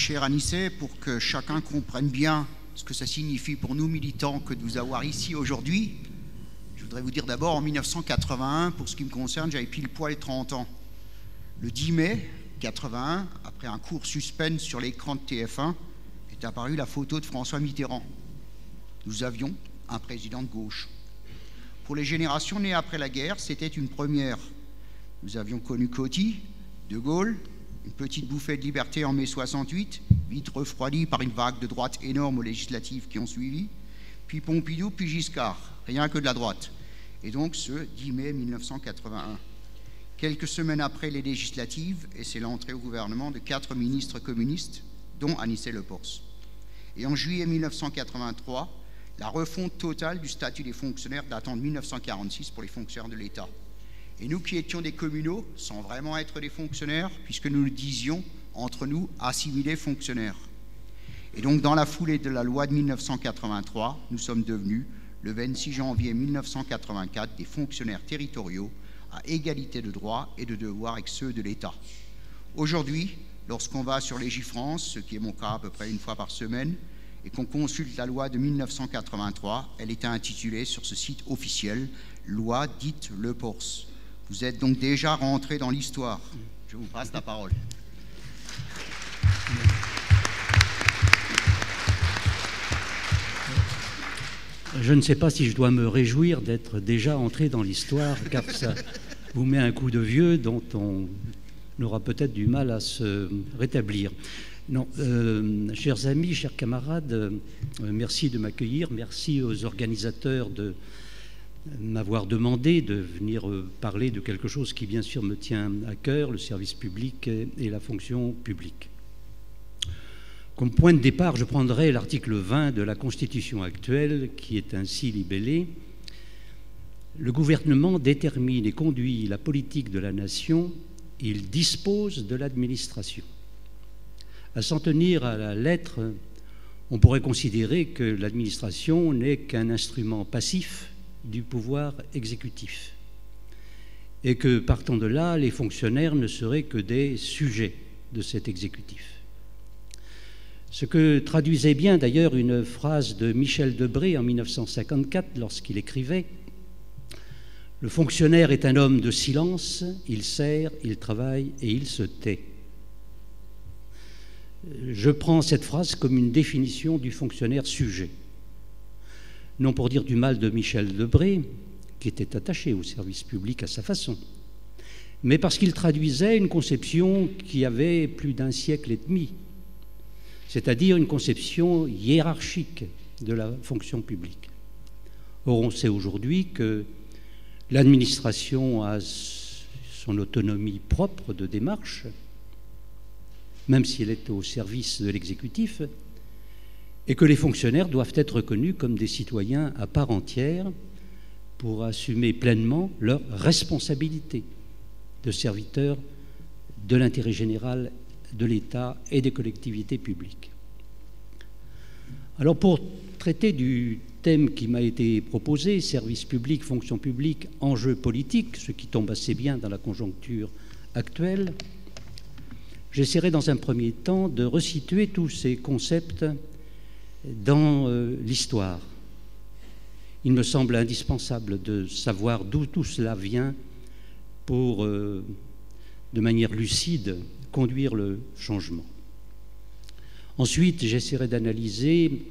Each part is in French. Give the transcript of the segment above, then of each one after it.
cher Anicet, pour que chacun comprenne bien ce que ça signifie pour nous militants que de vous avoir ici aujourd'hui, je voudrais vous dire d'abord, en 1981, pour ce qui me concerne, j'avais pile poil 30 ans. Le 10 mai 81, après un court suspense sur l'écran de TF1, est apparue la photo de François Mitterrand. Nous avions un président de gauche. Pour les générations nées après la guerre, c'était une première. Nous avions connu Coty, De Gaulle, une petite bouffée de liberté en mai 68, vite refroidie par une vague de droite énorme aux législatives qui ont suivi, puis Pompidou, puis Giscard, rien que de la droite. Et donc ce 10 mai 1981. Quelques semaines après les législatives, et c'est l'entrée au gouvernement de 4 ministres communistes, dont Anicet Le Pors. Et en juillet 1983, la refonte totale du statut des fonctionnaires datant de 1946 pour les fonctionnaires de l'État. Et nous qui étions des communaux, sans vraiment être des fonctionnaires, puisque nous le disions entre nous, assimilés fonctionnaires. Et donc dans la foulée de la loi de 1983, nous sommes devenus, le 26 janvier 1984, des fonctionnaires territoriaux à égalité de droits et de devoirs avec ceux de l'État. Aujourd'hui, lorsqu'on va sur Légifrance, ce qui est mon cas à peu près une fois par semaine, et qu'on consulte la loi de 1983, elle est intitulée sur ce site officiel « Loi dite Le Pors ». Vous êtes donc déjà rentré dans l'histoire. Je vous passe la parole. Je ne sais pas si je dois me réjouir d'être déjà entré dans l'histoire, car ça vous met un coup de vieux dont on aura peut-être du mal à se rétablir. Non, chers amis, chers camarades, merci de m'accueillir, merci aux organisateurs de m'avoir demandé de venir parler de quelque chose qui bien sûr me tient à cœur, le service public et la fonction publique. Comme point de départ, je prendrai l'article 20 de la Constitution actuelle qui est ainsi libellé. Le gouvernement détermine et conduit la politique de la nation, il dispose de l'administration. À s'en tenir à la lettre, on pourrait considérer que l'administration n'est qu'un instrument passif du pouvoir exécutif et que, partant de là, les fonctionnaires ne seraient que des sujets de cet exécutif. Ce que traduisait bien d'ailleurs une phrase de Michel Debré en 1954 lorsqu'il écrivait « Le fonctionnaire est un homme de silence, il sert, il travaille et il se tait ». Je prends cette phrase comme une définition du fonctionnaire sujet. Non pour dire du mal de Michel Debré, qui était attaché au service public à sa façon, mais parce qu'il traduisait une conception qui avait plus d'un siècle et demi, c'est-à-dire une conception hiérarchique de la fonction publique. Or, on sait aujourd'hui que l'administration a son autonomie propre de démarche, même si elle est au service de l'exécutif, et que les fonctionnaires doivent être reconnus comme des citoyens à part entière pour assumer pleinement leurs responsabilités de serviteurs de l'intérêt général de l'État et des collectivités publiques. Alors pour traiter du thème qui m'a été proposé, service public, fonction publique, enjeux politiques, ce qui tombe assez bien dans la conjoncture actuelle, j'essaierai dans un premier temps de resituer tous ces concepts dans l'histoire. Il me semble indispensable de savoir d'où tout cela vient pour, de manière lucide, conduire le changement. Ensuite, j'essaierai d'analyser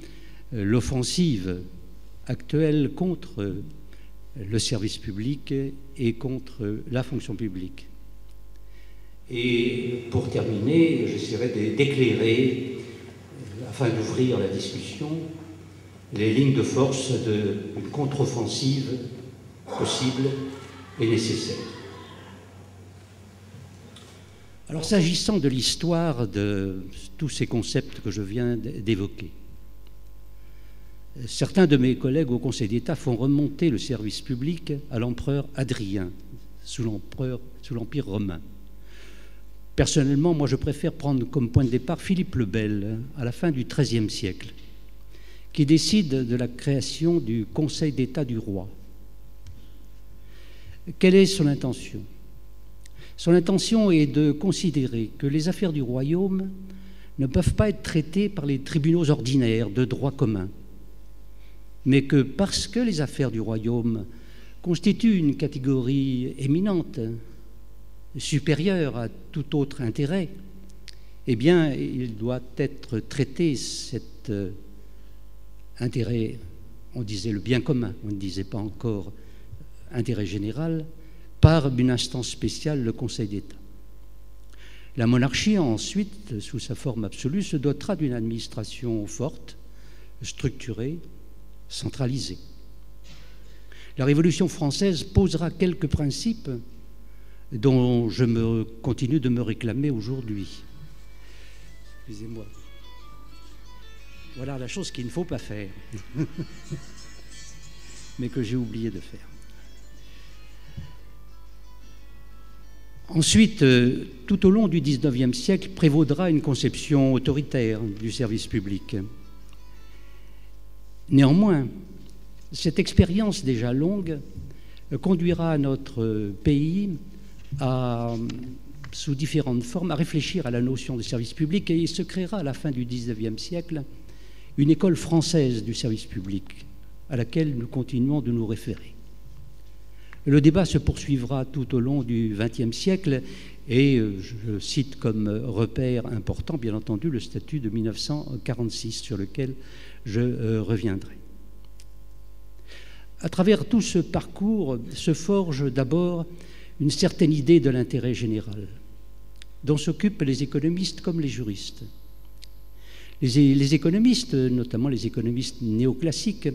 l'offensive actuelle contre le service public et contre la fonction publique. Et pour terminer, j'essaierai d'éclairer, afin d'ouvrir la discussion, les lignes de force d'une contre-offensive possible et nécessaire. Alors, s'agissant de l'histoire de tous ces concepts que je viens d'évoquer, certains de mes collègues au Conseil d'État font remonter le service public à l'empereur Adrien, sous l'Empire romain. Personnellement, moi, je préfère prendre comme point de départ Philippe le Bel, à la fin du XIIIe siècle, qui décide de la création du Conseil d'État du roi. Quelle est son intention ? Son intention est de considérer que les affaires du royaume ne peuvent pas être traités par les tribunaux ordinaires de droit commun, mais que parce que les affaires du royaume constituent une catégorie éminente, supérieure à tout autre intérêt, eh bien, il doit être traité, cet intérêt, on disait le bien commun, on ne disait pas encore intérêt général, par une instance spéciale, le Conseil d'État. La monarchie, ensuite, sous sa forme absolue, se dotera d'une administration forte, structurée, centralisée. La Révolution française posera quelques principes dont je continue de me réclamer aujourd'hui. Excusez-moi. Voilà la chose qu'il ne faut pas faire, mais que j'ai oublié de faire. Ensuite, tout au long du XIXe siècle, prévaudra une conception autoritaire du service public. Néanmoins, cette expérience déjà longue conduira notre pays sous différentes formes, à réfléchir à la notion de service public, et il se créera à la fin du XIXe siècle une école française du service public à laquelle nous continuons de nous référer. Le débat se poursuivra tout au long du XXe siècle et je cite comme repère important, bien entendu, le statut de 1946 sur lequel je reviendrai. À travers tout ce parcours se forge d'abord une certaine idée de l'intérêt général dont s'occupent les économistes comme les juristes. Les économistes, notamment les économistes néoclassiques,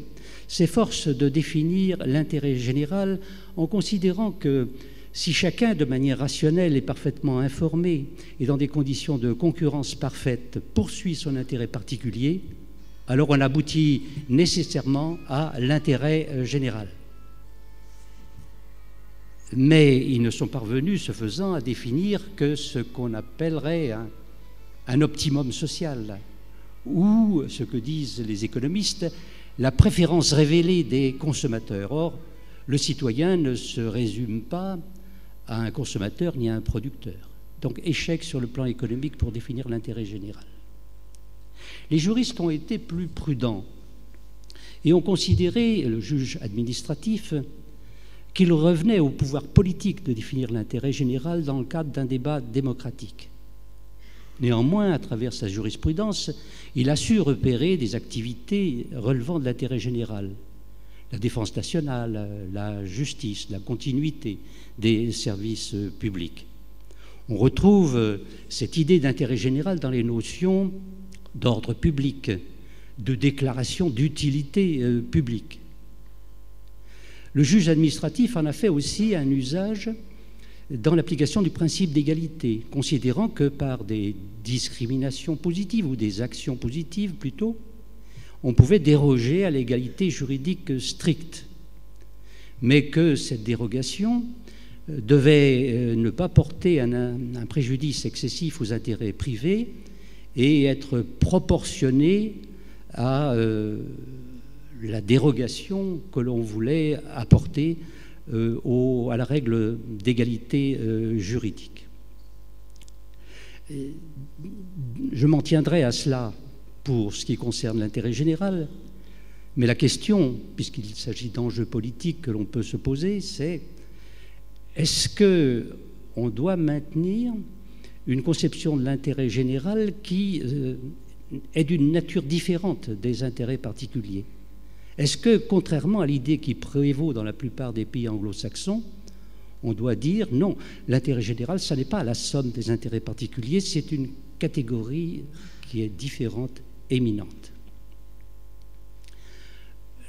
s'efforcent de définir l'intérêt général en considérant que si chacun, de manière rationnelle et parfaitement informé et dans des conditions de concurrence parfaite, poursuit son intérêt particulier, alors on aboutit nécessairement à l'intérêt général. Mais ils ne sont parvenus, ce faisant, à définir que ce qu'on appellerait un optimum social, ou ce que disent les économistes, la préférence révélée des consommateurs. Or, le citoyen ne se résume pas à un consommateur ni à un producteur. Donc, échec sur le plan économique pour définir l'intérêt général. Les juristes ont été plus prudents et ont considéré, le juge administratif, qu'il revenait au pouvoir politique de définir l'intérêt général dans le cadre d'un débat démocratique. Néanmoins, à travers sa jurisprudence, il a su repérer des activités relevant de l'intérêt général. La défense nationale, la justice, la continuité des services publics. On retrouve cette idée d'intérêt général dans les notions d'ordre public, de déclaration d'utilité publique. Le juge administratif en a fait aussi un usage dans l'application du principe d'égalité, considérant que par des discriminations positives ou des actions positives plutôt, on pouvait déroger à l'égalité juridique stricte, mais que cette dérogation devait ne pas porter un préjudice excessif aux intérêts privés et être proportionnée à la dérogation que l'on voulait apporter à la règle d'égalité juridique. Je m'en tiendrai à cela pour ce qui concerne l'intérêt général, mais la question, puisqu'il s'agit d'enjeux politiques que l'on peut se poser, c'est est-ce qu'on doit maintenir une conception de l'intérêt général qui est d'une nature différente des intérêts particuliers? Est-ce que, contrairement à l'idée qui prévaut dans la plupart des pays anglo-saxons, on doit dire non, l'intérêt général, ça n'est pas la somme des intérêts particuliers, c'est une catégorie qui est différente, éminente.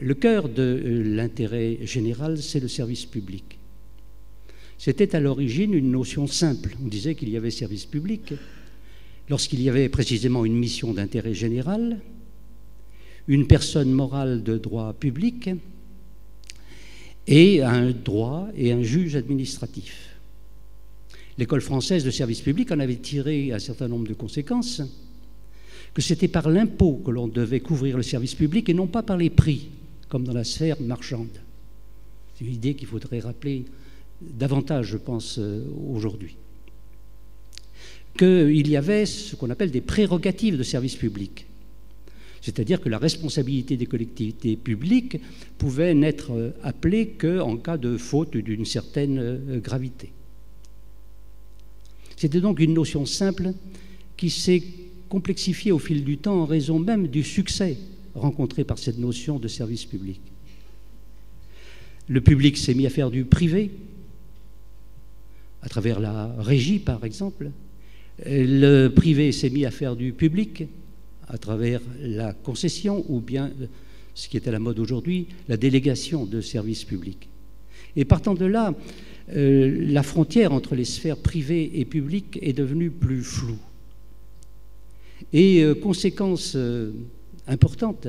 Le cœur de l'intérêt général, c'est le service public. C'était à l'origine une notion simple. On disait qu'il y avait service public lorsqu'il y avait précisément une mission d'intérêt général, une personne morale de droit public et un droit et un juge administratif. L'école française de service public en avait tiré un certain nombre de conséquences, que c'était par l'impôt que l'on devait couvrir le service public et non pas par les prix, comme dans la sphère marchande. C'est une idée qu'il faudrait rappeler davantage, je pense, aujourd'hui. qu'il y avait ce qu'on appelle des prérogatives de service public. C'est-à-dire que la responsabilité des collectivités publiques pouvait n'être appelée qu'en cas de faute d'une certaine gravité. C'était donc une notion simple qui s'est complexifiée au fil du temps en raison même du succès rencontré par cette notion de service public. Le public s'est mis à faire du privé, à travers la régie par exemple. Le privé s'est mis à faire du public, à travers la concession ou bien, ce qui est à la mode aujourd'hui, la délégation de services publics. Et partant de là, la frontière entre les sphères privées et publiques est devenue plus floue. Et conséquence importante,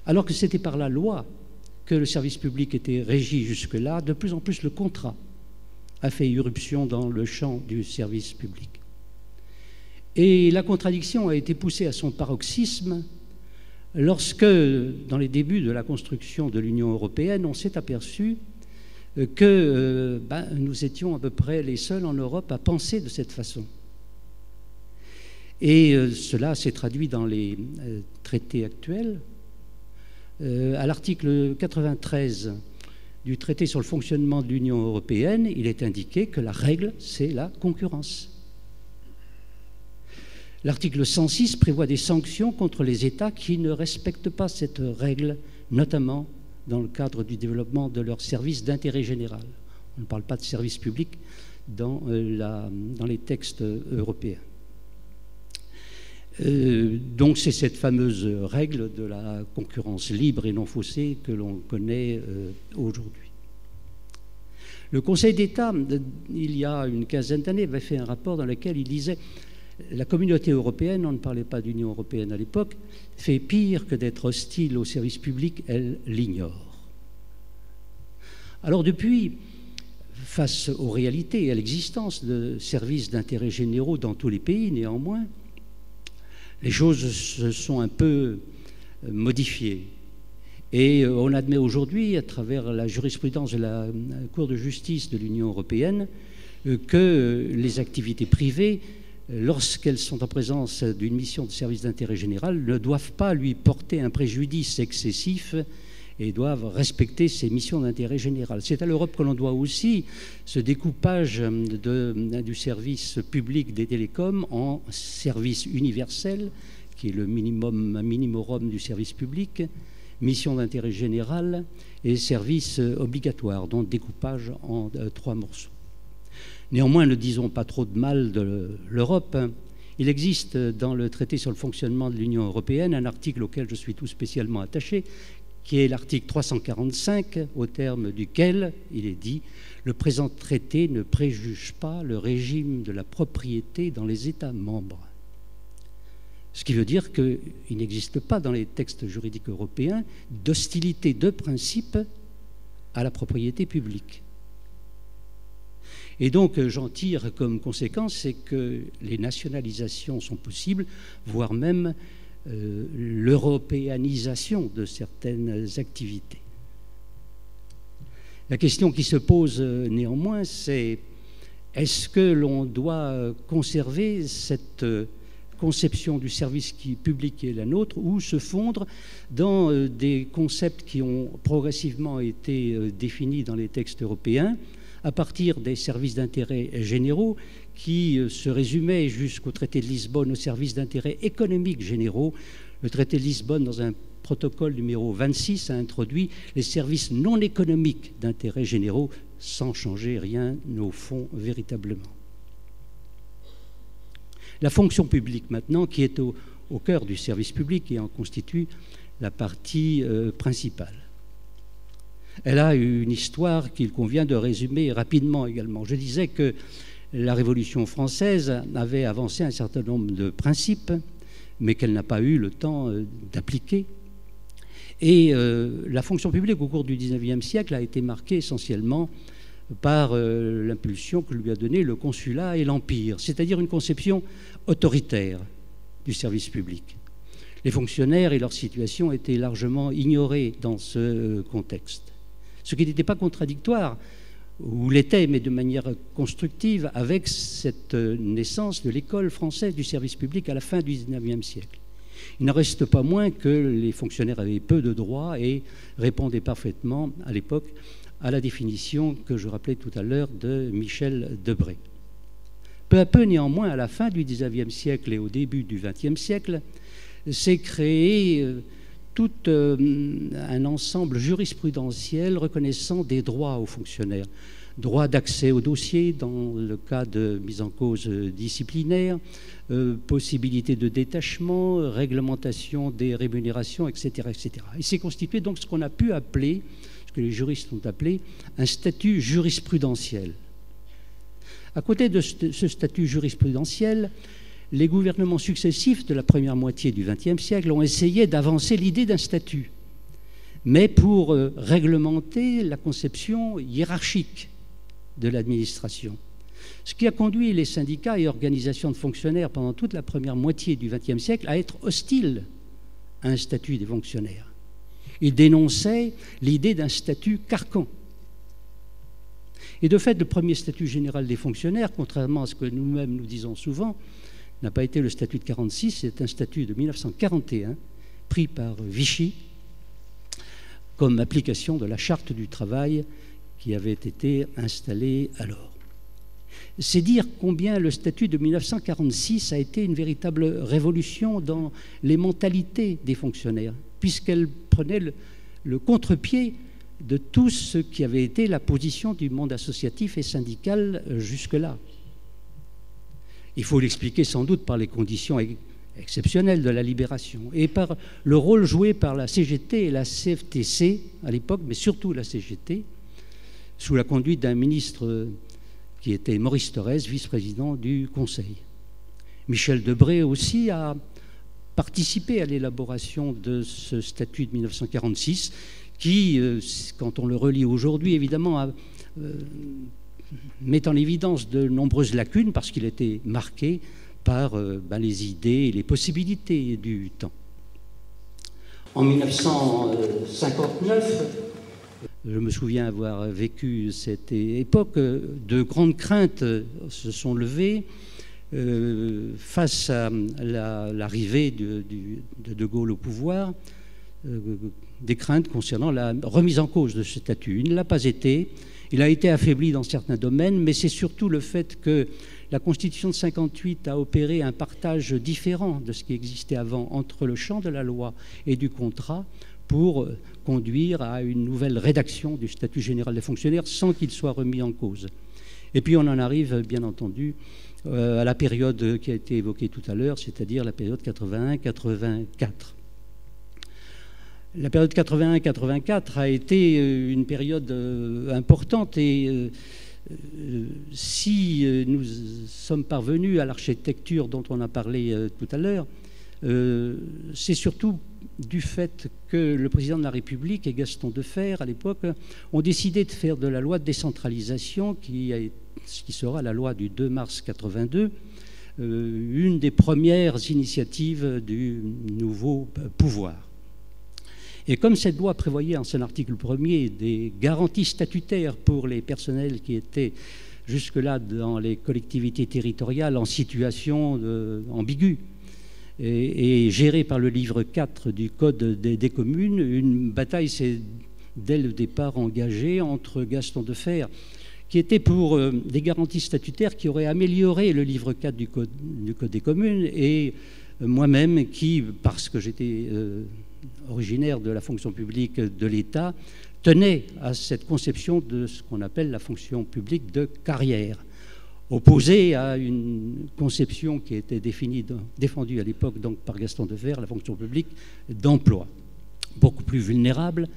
alors que c'était par la loi que le service public était régi jusque-là, de plus en plus le contrat a fait irruption dans le champ du service public. Et la contradiction a été poussée à son paroxysme lorsque, dans les débuts de la construction de l'Union européenne, on s'est aperçu que nous étions à peu près les seuls en Europe à penser de cette façon. Et cela s'est traduit dans les traités actuels. À l'article 93 du traité sur le fonctionnement de l'Union européenne, il est indiqué que la règle, c'est la concurrence. L'article 106 prévoit des sanctions contre les États qui ne respectent pas cette règle, notamment dans le cadre du développement de leurs services d'intérêt général. On ne parle pas de service public dans les textes européens. Donc c'est cette fameuse règle de la concurrence libre et non faussée que l'on connaît aujourd'hui. Le Conseil d'État, il y a une quinzaine d'années, avait fait un rapport dans lequel il disait « La communauté européenne, on ne parlait pas d'Union européenne à l'époque, fait pire que d'être hostile au service public, elle l'ignore. » Alors depuis, face aux réalités et à l'existence de services d'intérêt généraux dans tous les pays, néanmoins, les choses se sont un peu modifiées. Et on admet aujourd'hui, à travers la jurisprudence de la Cour de justice de l'Union européenne, que les activités privées, lorsqu'elles sont en présence d'une mission de service d'intérêt général, ne doivent pas lui porter un préjudice excessif et doivent respecter ces missions d'intérêt général. C'est à l'Europe que l'on doit aussi ce découpage du service public des télécoms en service universel, qui est le minimorum du service public, mission d'intérêt général et service obligatoire, donc découpage en 3 morceaux. Néanmoins, ne disons pas trop de mal de l'Europe. Il existe dans le traité sur le fonctionnement de l'Union européenne un article auquel je suis tout spécialement attaché, qui est l'article 345, au terme duquel il est dit « Le présent traité ne préjuge pas le régime de la propriété dans les États membres ». Ce qui veut dire qu'il n'existe pas dans les textes juridiques européens d'hostilité de principe à la propriété publique. Et donc j'en tire comme conséquence, c'est que les nationalisations sont possibles, voire même l'européanisation de certaines activités. La question qui se pose néanmoins, c'est est-ce que l'on doit conserver cette conception du service public qui est la nôtre ou se fondre dans des concepts qui ont progressivement été définis dans les textes européens à partir des services d'intérêt généraux qui se résumaient jusqu'au traité de Lisbonne aux services d'intérêt économique généraux. Le traité de Lisbonne, dans un protocole numéro 26, a introduit les services non économiques d'intérêt généraux sans changer rien au fond véritablement. La fonction publique maintenant, qui est au cœur du service public et en constitue la partie principale. Elle a une histoire qu'il convient de résumer rapidement également. Je disais que la Révolution française avait avancé un certain nombre de principes, mais qu'elle n'a pas eu le temps d'appliquer. Et la fonction publique au cours du XIXe siècle a été marquée essentiellement par l'impulsion que lui a donnée le consulat et l'Empire, c'est-à-dire une conception autoritaire du service public. Les fonctionnaires et leur situation étaient largement ignorés dans ce contexte. Ce qui n'était pas contradictoire ou l'était, mais de manière constructive, avec cette naissance de l'école française du service public à la fin du XIXe siècle. Il n'en reste pas moins que les fonctionnaires avaient peu de droits et répondaient parfaitement, à l'époque, à la définition que je rappelais tout à l'heure de Michel Debré. Peu à peu, néanmoins, à la fin du XIXe siècle et au début du XXe siècle, s'est créé tout un ensemble jurisprudentiel reconnaissant des droits aux fonctionnaires. Droit d'accès au dossier dans le cas de mise en cause disciplinaire, possibilité de détachement, réglementation des rémunérations, etc., etc. Il s'est constitué donc ce qu'on a pu appeler, ce que les juristes ont appelé, un statut jurisprudentiel. À côté de ce statut jurisprudentiel, les gouvernements successifs de la première moitié du XXe siècle ont essayé d'avancer l'idée d'un statut, mais pour réglementer la conception hiérarchique de l'administration. Ce qui a conduit les syndicats et organisations de fonctionnaires pendant toute la première moitié du XXe siècle à être hostiles à un statut des fonctionnaires. Ils dénonçaient l'idée d'un statut carcan. Et de fait, le premier statut général des fonctionnaires, contrairement à ce que nous-mêmes nous disons souvent, n'a pas été le statut de 1946, c'est un statut de 1941, pris par Vichy, comme application de la charte du travail qui avait été installée alors. C'est dire combien le statut de 1946 a été une véritable révolution dans les mentalités des fonctionnaires, puisqu'elle prenait le contre-pied de tout ce qui avait été la position du monde associatif et syndical jusque-là. Il faut l'expliquer sans doute par les conditions exceptionnelles de la libération et par le rôle joué par la CGT et la CFTC à l'époque, mais surtout la CGT, sous la conduite d'un ministre qui était Maurice Thorez, vice-président du Conseil. Michel Debré aussi a participé à l'élaboration de ce statut de 1946 qui, quand on le relit aujourd'hui, évidemment, met en évidence de nombreuses lacunes parce qu'il était marqué par les idées et les possibilités du temps. En 1959, je me souviens avoir vécu cette époque, de grandes craintes se sont levées face à l'arrivée de Gaulle au pouvoir, des craintes concernant la remise en cause de ce statut. Il ne l'a pas été. Il a été affaibli dans certains domaines, mais c'est surtout le fait que la Constitution de 1958 a opéré un partage différent de ce qui existait avant entre le champ de la loi et du contrat pour conduire à une nouvelle rédaction du statut général des fonctionnaires sans qu'il soit remis en cause. Et puis on en arrive, bien entendu, à la période qui a été évoquée tout à l'heure, c'est-à-dire la période 81-84. La période 81-84 a été une période importante et si nous sommes parvenus à l'architecture dont on a parlé tout à l'heure, c'est surtout du fait que le président de la République et Gaston Defferre, à l'époque, ont décidé de faire de la loi de décentralisation, qui sera la loi du 2 mars 82, une des premières initiatives du nouveau pouvoir. Et comme cette loi prévoyait en son article 1er des garanties statutaires pour les personnels qui étaient jusque-là dans les collectivités territoriales en situation ambiguë et gérée par le livre 4 du Code des communes, une bataille s'est dès le départ engagée entre Gaston Defferre, qui était pour des garanties statutaires qui auraient amélioré le livre 4 du Code des communes, et moi-même qui, parce que j'étais originaire de la fonction publique de l'État, tenait à cette conception de ce qu'on appelle la fonction publique de carrière, opposée à une conception qui était défendue à l'époque donc par Gaston Defferre, la fonction publique d'emploi, beaucoup plus vulnérable,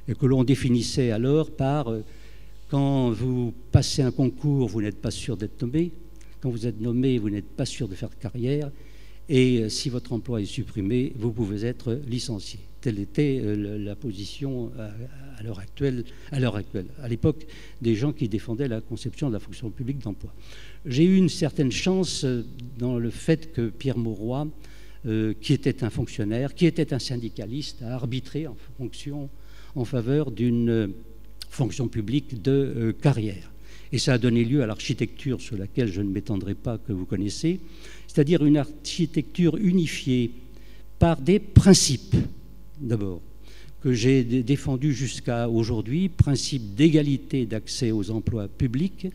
et que l'on définissait alors par quand vous passez un concours, vous n'êtes pas sûr d'être nommé, quand vous êtes nommé, vous n'êtes pas sûr de faire carrière, et si votre emploi est supprimé, vous pouvez être licencié. Telle était la position à l'heure actuelle, à l'époque, des gens qui défendaient la conception de la fonction publique d'emploi. J'ai eu une certaine chance dans le fait que Pierre Mauroy, qui était un fonctionnaire, qui était un syndicaliste, a arbitré en faveur d'une fonction publique de carrière. Et ça a donné lieu à l'architecture sur laquelle je ne m'étendrai pas, que vous connaissez, c'est-à-dire une architecture unifiée par des principes, d'abord, que j'ai défendus jusqu'à aujourd'hui, principe d'égalité d'accès aux emplois publics,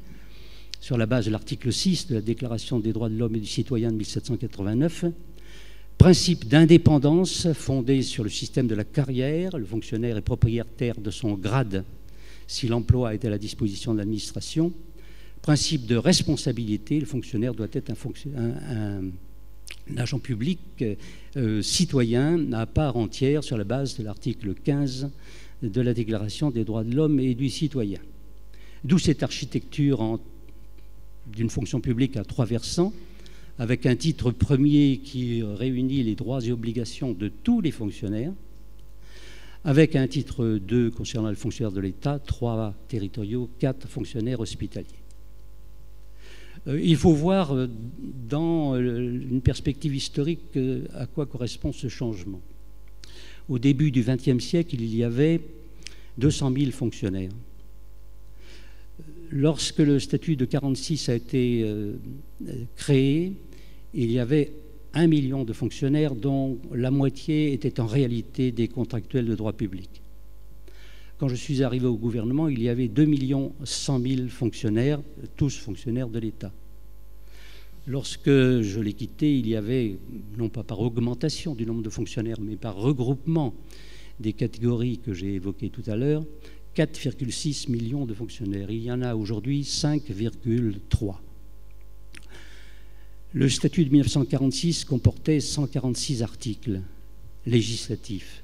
sur la base de l'article 6 de la Déclaration des droits de l'homme et du citoyen de 1789, principe d'indépendance fondé sur le système de la carrière, le fonctionnaire est propriétaire de son grade si l'emploi est à la disposition de l'administration, principe de responsabilité, le fonctionnaire doit être un agent public citoyen à part entière sur la base de l'article 15 de la Déclaration des droits de l'homme et du citoyen. D'où cette architecture d'une fonction publique à 3 versants, avec un titre premier qui réunit les droits et obligations de tous les fonctionnaires, avec un titre 2 concernant les fonctionnaires de l'État, 3 territoriaux, 4 fonctionnaires hospitaliers. Il faut voir dans une perspective historique à quoi correspond ce changement. Au début du XXe siècle, il y avait 200 000 fonctionnaires. Lorsque le statut de 46 a été créé, il y avait 1 million de fonctionnaires dont la moitié était en réalité des contractuels de droit public. Quand je suis arrivé au gouvernement, il y avait 2 100 000 fonctionnaires, tous fonctionnaires de l'État. Lorsque je l'ai quitté, il y avait, non pas par augmentation du nombre de fonctionnaires, mais par regroupement des catégories que j'ai évoquées tout à l'heure, 4,6 millions de fonctionnaires. Il y en a aujourd'hui 5,3. Le statut de 1946 comportait 146 articles législatifs.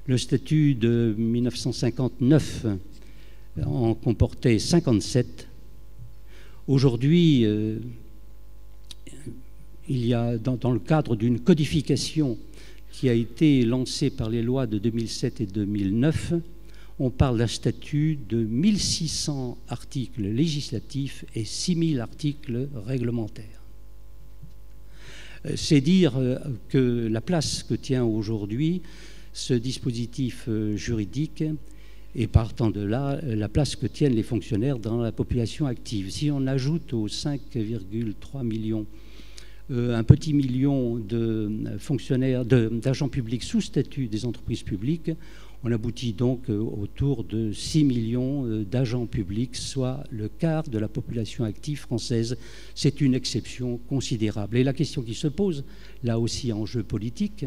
Le statut de 1959 en comportait 57. Aujourd'hui, il y a, dans le cadre d'une codification qui a été lancée par les lois de 2007 et 2009, on parle d'un statut de 1600 articles législatifs et 6000 articles réglementaires. C'est dire que la place que tient aujourd'hui ce dispositif juridique et partant de là, la place que tiennent les fonctionnaires dans la population active. Si on ajoute aux 5,3 millions un petit million de fonctionnaires, d'agents publics sous statut des entreprises publiques, on aboutit donc autour de 6 millions d'agents publics, soit le quart de la population active française. C'est une exception considérable. Et la question qui se pose, là aussi enjeu politique,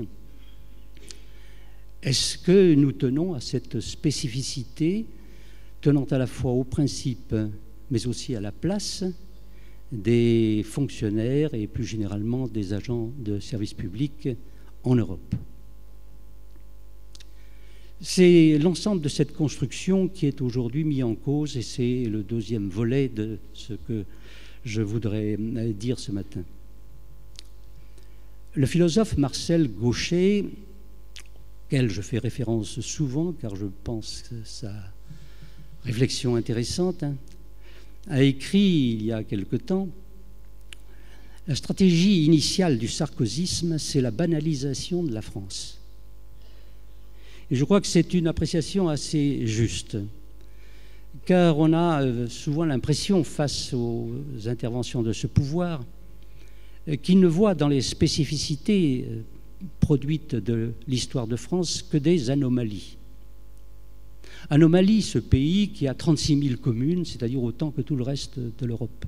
est-ce que nous tenons à cette spécificité, tenant à la fois au principe, mais aussi à la place des fonctionnaires et plus généralement des agents de service public en Europe? C'est l'ensemble de cette construction qui est aujourd'hui mis en cause et c'est le deuxième volet de ce que je voudrais dire ce matin. Le philosophe Marcel Gauchet, auquel je fais référence souvent car je pense que sa réflexion intéressante, a écrit il y a quelque temps: la stratégie initiale du sarkozysme, c'est la banalisation de la France. Et je crois que c'est une appréciation assez juste, car on a souvent l'impression, face aux interventions de ce pouvoir, qu'il ne voit dans les spécificités produites de l'histoire de France que des anomalies. Anomalie, ce pays qui a 36 000 communes, c'est-à-dire autant que tout le reste de l'Europe.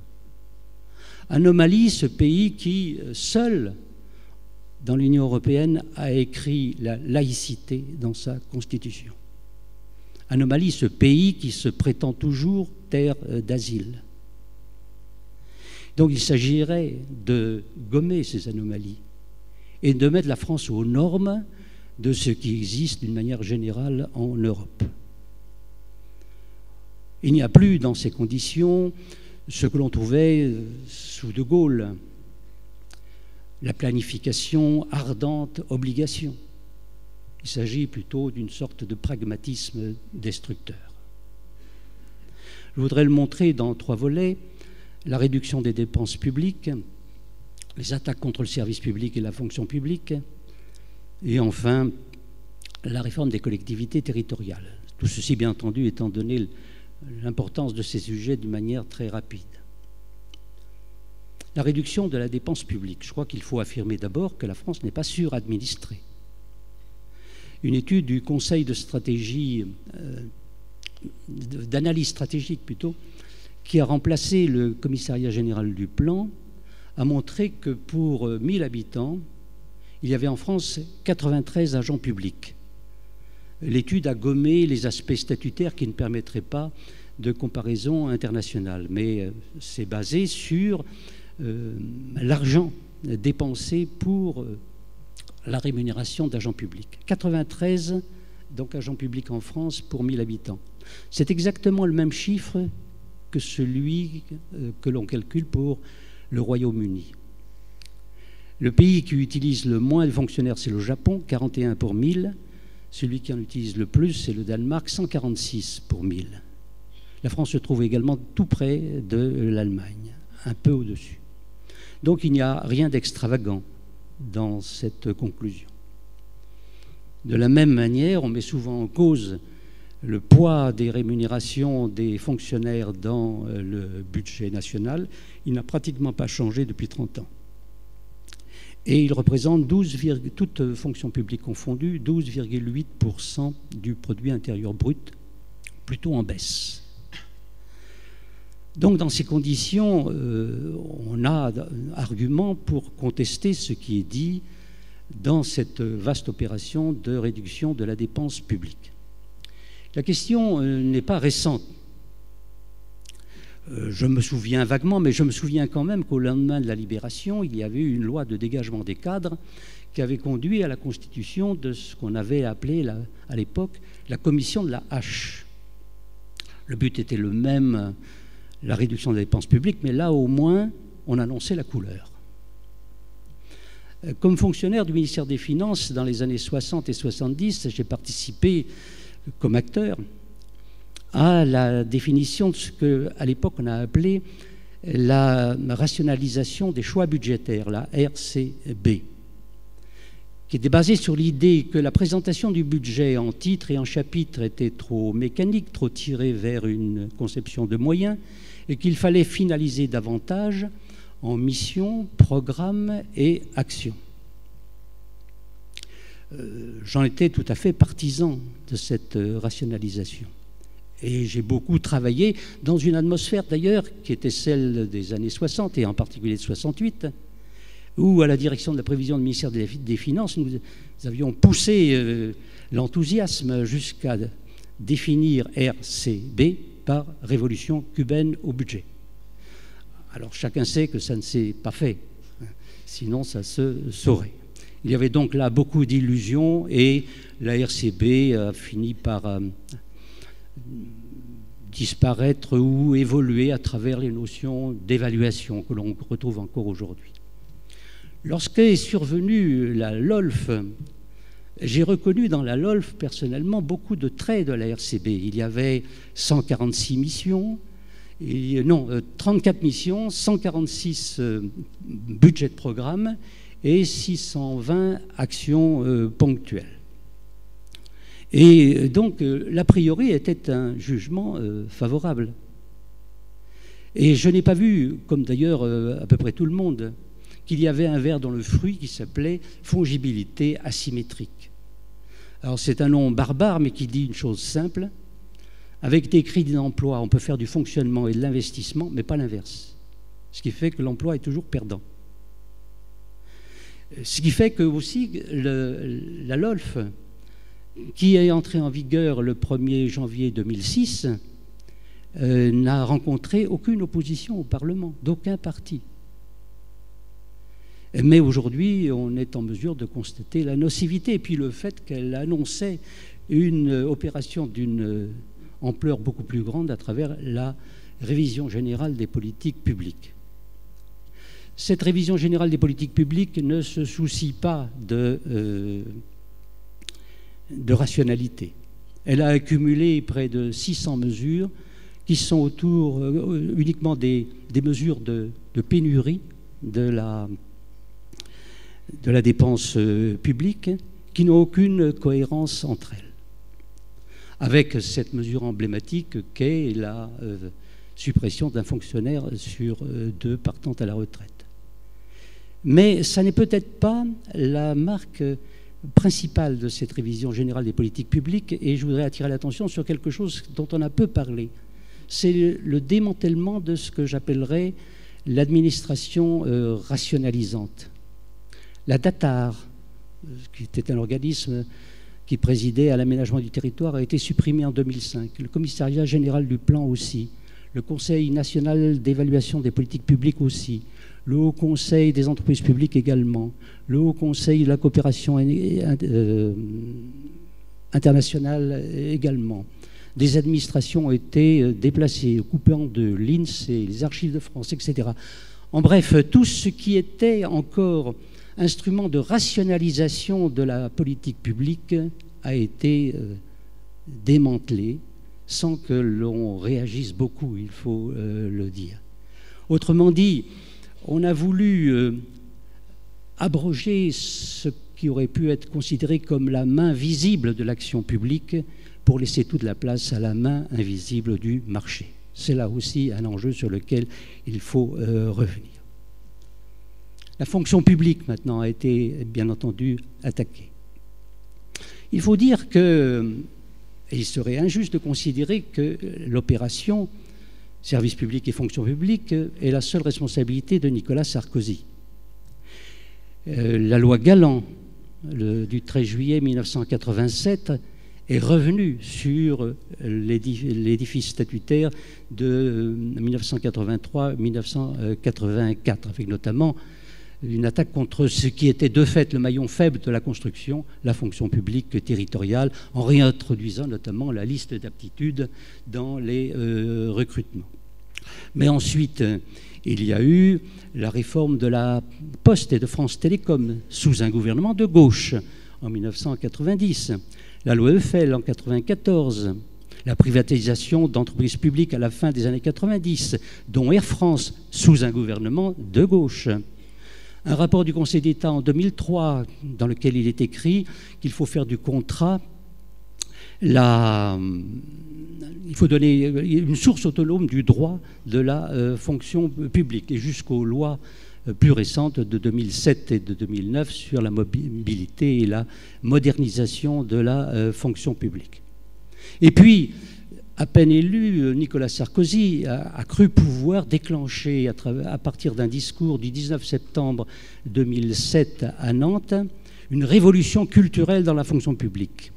Anomalie, ce pays qui, seul, dans l'Union européenne, a écrit la laïcité dans sa constitution. Anomalie, ce pays qui se prétend toujours terre d'asile. Donc il s'agirait de gommer ces anomalies et de mettre la France aux normes de ce qui existe d'une manière générale en Europe. Il n'y a plus dans ces conditions ce que l'on trouvait sous De Gaulle, la planification ardente, obligation. Il s'agit plutôt d'une sorte de pragmatisme destructeur. Je voudrais le montrer dans 3 volets: la réduction des dépenses publiques, les attaques contre le service public et la fonction publique, et enfin la réforme des collectivités territoriales. Tout ceci, bien entendu, étant donné l'importance de ces sujets d'une manière très rapide. La réduction de la dépense publique. Je crois qu'il faut affirmer d'abord que la France n'est pas suradministrée. Une étude du Conseil de stratégie, d'analyse stratégique plutôt, qui a remplacé le commissariat général du plan, a montré que pour 1000 habitants, il y avait en France 93 agents publics. L'étude a gommé les aspects statutaires qui ne permettraient pas de comparaison internationale, mais c'est basé sur l'argent dépensé pour la rémunération d'agents publics. 93 donc agents publics en France pour 1000 habitants. C'est exactement le même chiffre que celui que l'on calcule pour le Royaume-Uni. Le pays qui utilise le moins de fonctionnaires, c'est le Japon, 41 pour 1000. Celui qui en utilise le plus, c'est le Danemark, 146 pour 1000. La France se trouve également tout près de l'Allemagne, un peu au-dessus. Donc il n'y a rien d'extravagant dans cette conclusion. De la même manière, on met souvent en cause le poids des rémunérations des fonctionnaires dans le budget national. Il n'a pratiquement pas changé depuis 30 ans. Et il représente toutes fonctions publiques confondues, 12,8% du produit intérieur brut, plutôt en baisse. Donc dans ces conditions, on a un argument pour contester ce qui est dit dans cette vaste opération de réduction de la dépense publique. La question n'est pas récente. Je me souviens vaguement, mais je me souviens quand même qu'au lendemain de la Libération, il y avait eu une loi de dégagement des cadres qui avait conduit à la constitution de ce qu'on avait appelé à l'époque la commission de la hache. Le but était le même, la réduction des dépenses publiques, mais là au moins on annonçait la couleur. Comme fonctionnaire du ministère des Finances dans les années 60 et 70, j'ai participé comme acteur à la définition de ce qu'à l'époque on a appelé la rationalisation des choix budgétaires, la RCB, qui était basée sur l'idée que la présentation du budget en titres et en chapitres était trop mécanique, trop tirée vers une conception de moyens, et qu'il fallait finaliser davantage en missions, programmes et actions. J'en étais tout à fait partisan de cette rationalisation. Et j'ai beaucoup travaillé dans une atmosphère d'ailleurs qui était celle des années 60 et en particulier de 68, où à la direction de la prévision du ministère des Finances, nous avions poussé l'enthousiasme jusqu'à définir RCB par révolution cubaine au budget. Alors chacun sait que ça ne s'est pas fait, sinon ça se saurait. Il y avait donc là beaucoup d'illusions et la RCB a fini par disparaître ou évoluer à travers les notions d'évaluation que l'on retrouve encore aujourd'hui. Lorsqu'est survenue la LOLF, j'ai reconnu dans la LOLF personnellement beaucoup de traits de la RCB. Il y avait 146 missions, 34 missions, 146 budgets de programme et 620 actions ponctuelles. Et donc, l'a priori était un jugement favorable. Et je n'ai pas vu, comme d'ailleurs à peu près tout le monde, qu'il y avait un ver dans le fruit qui s'appelait fongibilité asymétrique. Alors c'est un nom barbare, mais qui dit une chose simple. Avec des crédits d'emploi, on peut faire du fonctionnement et de l'investissement, mais pas l'inverse. Ce qui fait que l'emploi est toujours perdant. Ce qui fait que aussi la LOLF, qui est entrée en vigueur le 1er janvier 2006, n'a rencontré aucune opposition au Parlement, d'aucun parti. Mais aujourd'hui, on est en mesure de constater la nocivité et puis le fait qu'elle annonçait une opération d'une ampleur beaucoup plus grande à travers la révision générale des politiques publiques. Cette révision générale des politiques publiques ne se soucie pas de rationalité. Elle a accumulé près de 600 mesures qui sont autour uniquement des mesures de pénurie de la dépense publique qui n'ont aucune cohérence entre elles. avec cette mesure emblématique qu'est la suppression d'un fonctionnaire sur 2 partant à la retraite. Mais ça n'est peut-être pas la marque principale de cette révision générale des politiques publiques, et je voudrais attirer l'attention sur quelque chose dont on a peu parlé. C'est le démantèlement de ce que j'appellerais l'administration rationalisante. La DATAR, qui était un organisme qui présidait à l'aménagement du territoire, a été supprimée en 2005. Le commissariat général du plan aussi. Le Conseil national d'évaluation des politiques publiques aussi. Le Haut Conseil des entreprises publiques également. Le Haut Conseil de la coopération internationale également. Des administrations ont été déplacées, coupées en deux, l'INSEE, les archives de France, etc. En bref, tout ce qui était encore instrument de rationalisation de la politique publique a été démantelé sans que l'on réagisse beaucoup, il faut le dire. Autrement dit, on a voulu abroger ce qui aurait pu être considéré comme la main visible de l'action publique pour laisser toute la place à la main invisible du marché. C'est là aussi un enjeu sur lequel il faut revenir. La fonction publique, maintenant, a été, bien entendu, attaquée. Il faut dire que, et il serait injuste de considérer que l'opération service public et fonction publique est la seule responsabilité de Nicolas Sarkozy. La loi Galland du 13 juillet 1987 est revenue sur l'édifice statutaire de 1983-1984, avec notamment une attaque contre ce qui était de fait le maillon faible de la construction, la fonction publique territoriale, en réintroduisant notamment la liste d'aptitudes dans les recrutements. Mais ensuite, il y a eu la réforme de la Poste et de France Télécom sous un gouvernement de gauche en 1990, la loi Eiffel en 1994, la privatisation d'entreprises publiques à la fin des années 90, dont Air France sous un gouvernement de gauche. Un rapport du Conseil d'État en 2003 dans lequel il est écrit qu'il faut faire du contrat il faut donner une source autonome du droit de la fonction publique, et jusqu'aux lois plus récentes de 2007 et de 2009 sur la mobilité et la modernisation de la fonction publique. Et puis, à peine élu, Nicolas Sarkozy a cru pouvoir déclencher, à partir d'un discours du 19 septembre 2007 à Nantes, une révolution culturelle dans la fonction publique,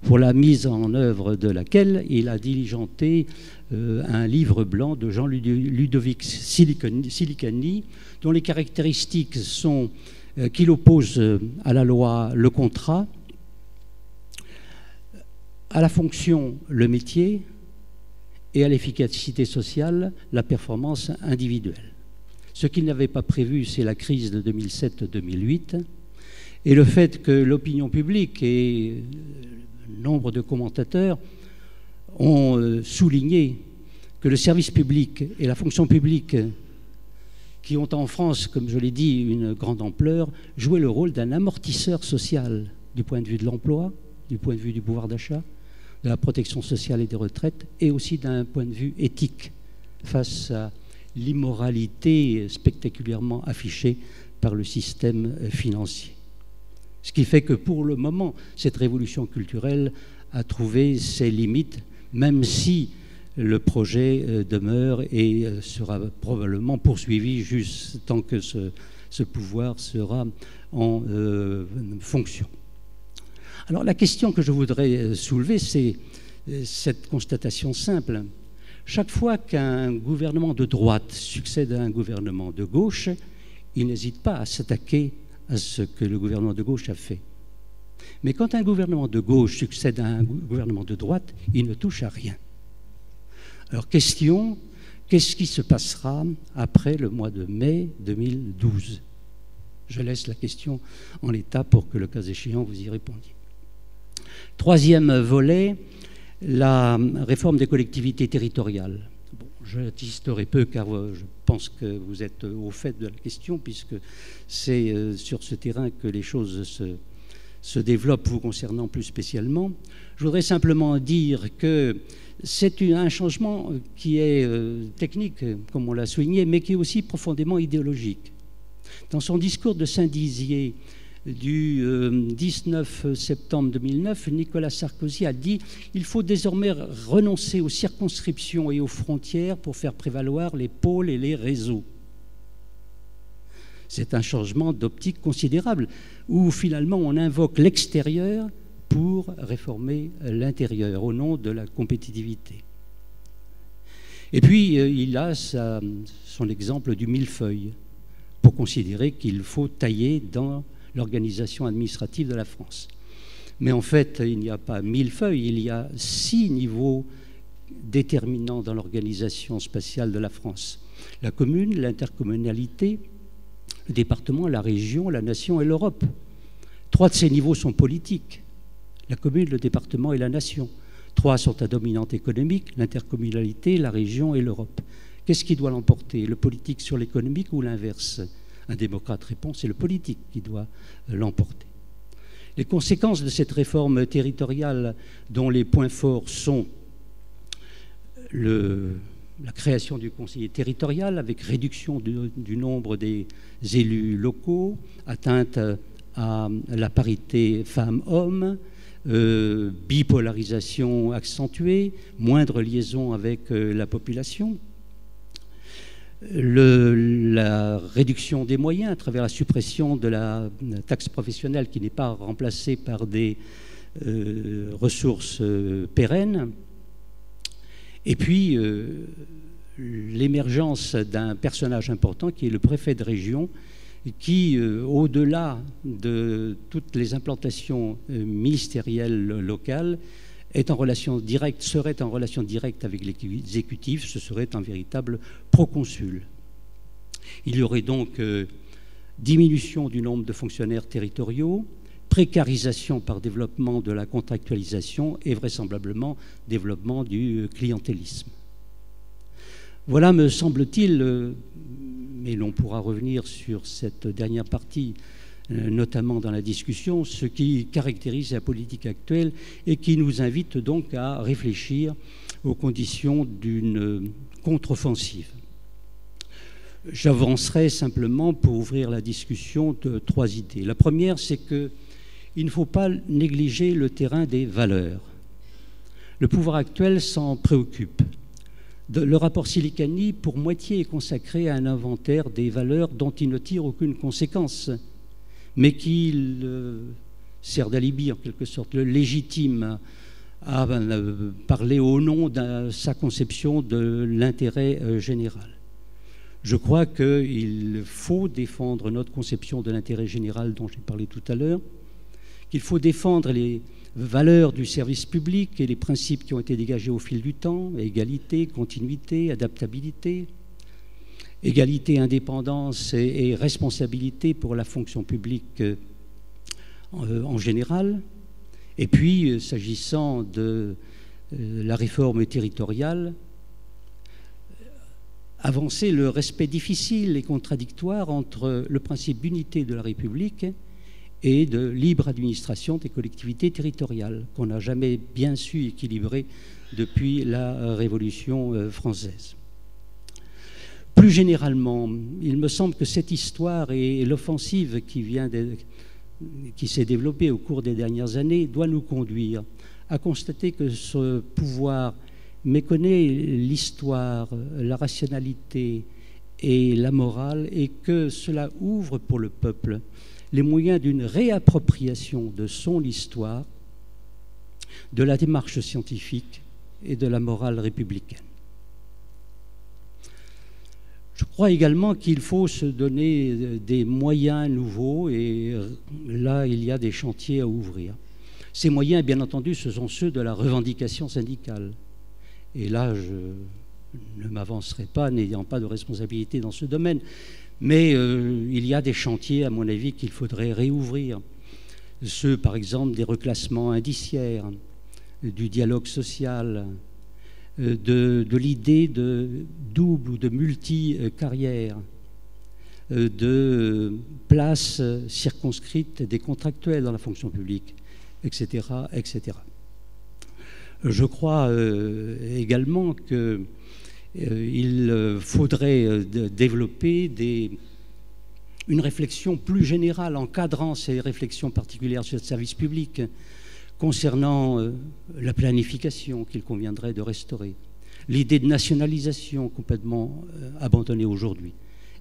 pour la mise en œuvre de laquelle il a diligenté un livre blanc de Jean-Ludovic Silicani, dont les caractéristiques sont qu'il oppose à la loi le contrat, à la fonction le métier et à l'efficacité sociale la performance individuelle. Ce qu'il n'avait pas prévu, c'est la crise de 2007-2008 et le fait que l'opinion publique et nombre de commentateurs ont souligné que le service public et la fonction publique, qui ont en France, comme je l'ai dit, une grande ampleur, jouaient le rôle d'un amortisseur social du point de vue de l'emploi, du point de vue du pouvoir d'achat, de la protection sociale et des retraites, et aussi d'un point de vue éthique face à l'immoralité spectaculairement affichée par le système financier. Ce qui fait que pour le moment, cette révolution culturelle a trouvé ses limites, même si le projet demeure et sera probablement poursuivi juste tant que ce pouvoir sera en fonction. Alors la question que je voudrais soulever, c'est cette constatation simple. Chaque fois qu'un gouvernement de droite succède à un gouvernement de gauche, il n'hésite pas à s'attaquer à ce que le gouvernement de gauche a fait. Mais quand un gouvernement de gauche succède à un gouvernement de droite, il ne touche à rien. Alors question, qu'est-ce qui se passera après le mois de mai 2012 ? Je laisse la question en l'état pour que, le cas échéant, vous y répondiez. Troisième volet, la réforme des collectivités territoriales. Bon, je insisterai peu car je pense que vous êtes au fait de la question puisque c'est sur ce terrain que les choses se développe vous concernant plus spécialement. Je voudrais simplement dire que c'est un changement qui est technique, comme on l'a souligné, mais qui est aussi profondément idéologique. Dans son discours de Saint-Dizier du 19 septembre 2009, Nicolas Sarkozy a dit « Il faut désormais renoncer aux circonscriptions et aux frontières pour faire prévaloir les pôles et les réseaux ». C'est un changement d'optique considérable, où finalement on invoque l'extérieur pour réformer l'intérieur au nom de la compétitivité. Et puis il a son exemple du millefeuille pour considérer qu'il faut tailler dans l'organisation administrative de la France. Mais en fait, il n'y a pas millefeuille, il y a 6 niveaux déterminants dans l'organisation spatiale de la France. La commune, l'intercommunalité, le département, la région, la nation et l'Europe. 3 de ces niveaux sont politiques. La commune, le département et la nation. 3 sont à dominante économique, l'intercommunalité, la région et l'Europe. Qu'est-ce qui doit l'emporter, le politique sur l'économique ou l'inverse? Un démocrate répond, c'est le politique qui doit l'emporter. Les conséquences de cette réforme territoriale, dont les points forts sont la création du conseiller territorial avec réduction du nombre des élus locaux, atteinte à la parité femmes-hommes, bipolarisation accentuée, moindre liaison avec la population, la réduction des moyens à travers la suppression de la taxe professionnelle qui n'est pas remplacée par des ressources pérennes, et puis l'émergence d'un personnage important qui est le préfet de région, qui, au-delà de toutes les implantations ministérielles locales, serait en relation directe avec l'exécutif, ce serait un véritable proconsul. Il y aurait donc diminution du nombre de fonctionnaires territoriaux, précarisation par développement de la contractualisation et vraisemblablement développement du clientélisme. Voilà, me semble-t-il, mais l'on pourra revenir sur cette dernière partie, notamment dans la discussion, ce qui caractérise la politique actuelle et qui nous invite donc à réfléchir aux conditions d'une contre-offensive. J'avancerai simplement pour ouvrir la discussion de 3 idées. La première, c'est qu'il ne faut pas négliger le terrain des valeurs. Le pouvoir actuel s'en préoccupe. Le rapport Silicani, pour moitié, est consacré à un inventaire des valeurs dont il ne tire aucune conséquence, mais qui sert d'alibi, en quelque sorte, le légitime à parler au nom de sa conception de l'intérêt général. Je crois qu'il faut défendre notre conception de l'intérêt général dont j'ai parlé tout à l'heure, qu'il faut défendre les valeurs du service public et les principes qui ont été dégagés au fil du temps, égalité, continuité, adaptabilité, égalité, indépendance et responsabilité pour la fonction publique en général. Et puis, s'agissant de la réforme territoriale, avancer le respect difficile et contradictoire entre le principe d'unité de la République et de libre administration des collectivités territoriales, qu'on n'a jamais bien su équilibrer depuis la Révolution française. Plus généralement, il me semble que cette histoire et l'offensive qui s'est développée au cours des dernières années doit nous conduire à constater que ce pouvoir méconnaît l'histoire, la rationalité et la morale, et que cela ouvre pour le peuple les moyens d'une réappropriation de son histoire, de la démarche scientifique et de la morale républicaine. Je crois également qu'il faut se donner des moyens nouveaux, et là, il y a des chantiers à ouvrir. Ces moyens, bien entendu, ce sont ceux de la revendication syndicale. Et là, je ne m'avancerai pas, n'ayant pas de responsabilité dans ce domaine. Mais il y a des chantiers, à mon avis, qu'il faudrait réouvrir. Ceux, par exemple, des reclassements indiciaires, du dialogue social, de l'idée de double ou de multi-carrière, de place circonscrite des contractuels dans la fonction publique, etc., etc. Je crois également qu'il faudrait développer une réflexion plus générale encadrant ces réflexions particulières sur le service public concernant la planification qu'il conviendrait de restaurer, l'idée de nationalisation complètement abandonnée aujourd'hui,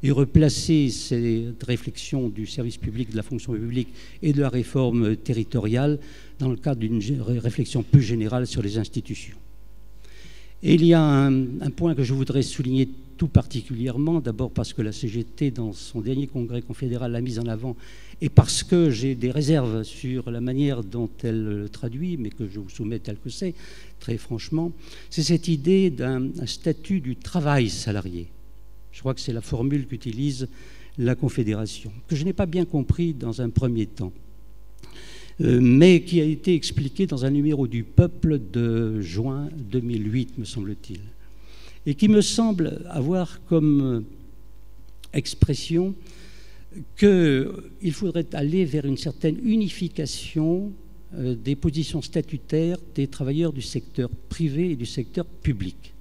et replacer cette réflexion du service public, de la fonction publique et de la réforme territoriale dans le cadre d'une réflexion plus générale sur les institutions. Et il y a un point que je voudrais souligner tout particulièrement, d'abord parce que la CGT, dans son dernier congrès confédéral, l'a mise en avant, et parce que j'ai des réserves sur la manière dont elle le traduit, mais que je vous soumets tel que c'est, très franchement, c'est cette idée d'un statut du travail salarié. Je crois que c'est la formule qu'utilise la Confédération, que je n'ai pas bien compris dans un premier temps, mais qui a été expliqué dans un numéro du Peuple de juin 2008, me semble-t-il, et qui me semble avoir comme expression qu'il faudrait aller vers une certaine unification des positions statutaires des travailleurs du secteur privé et du secteur public,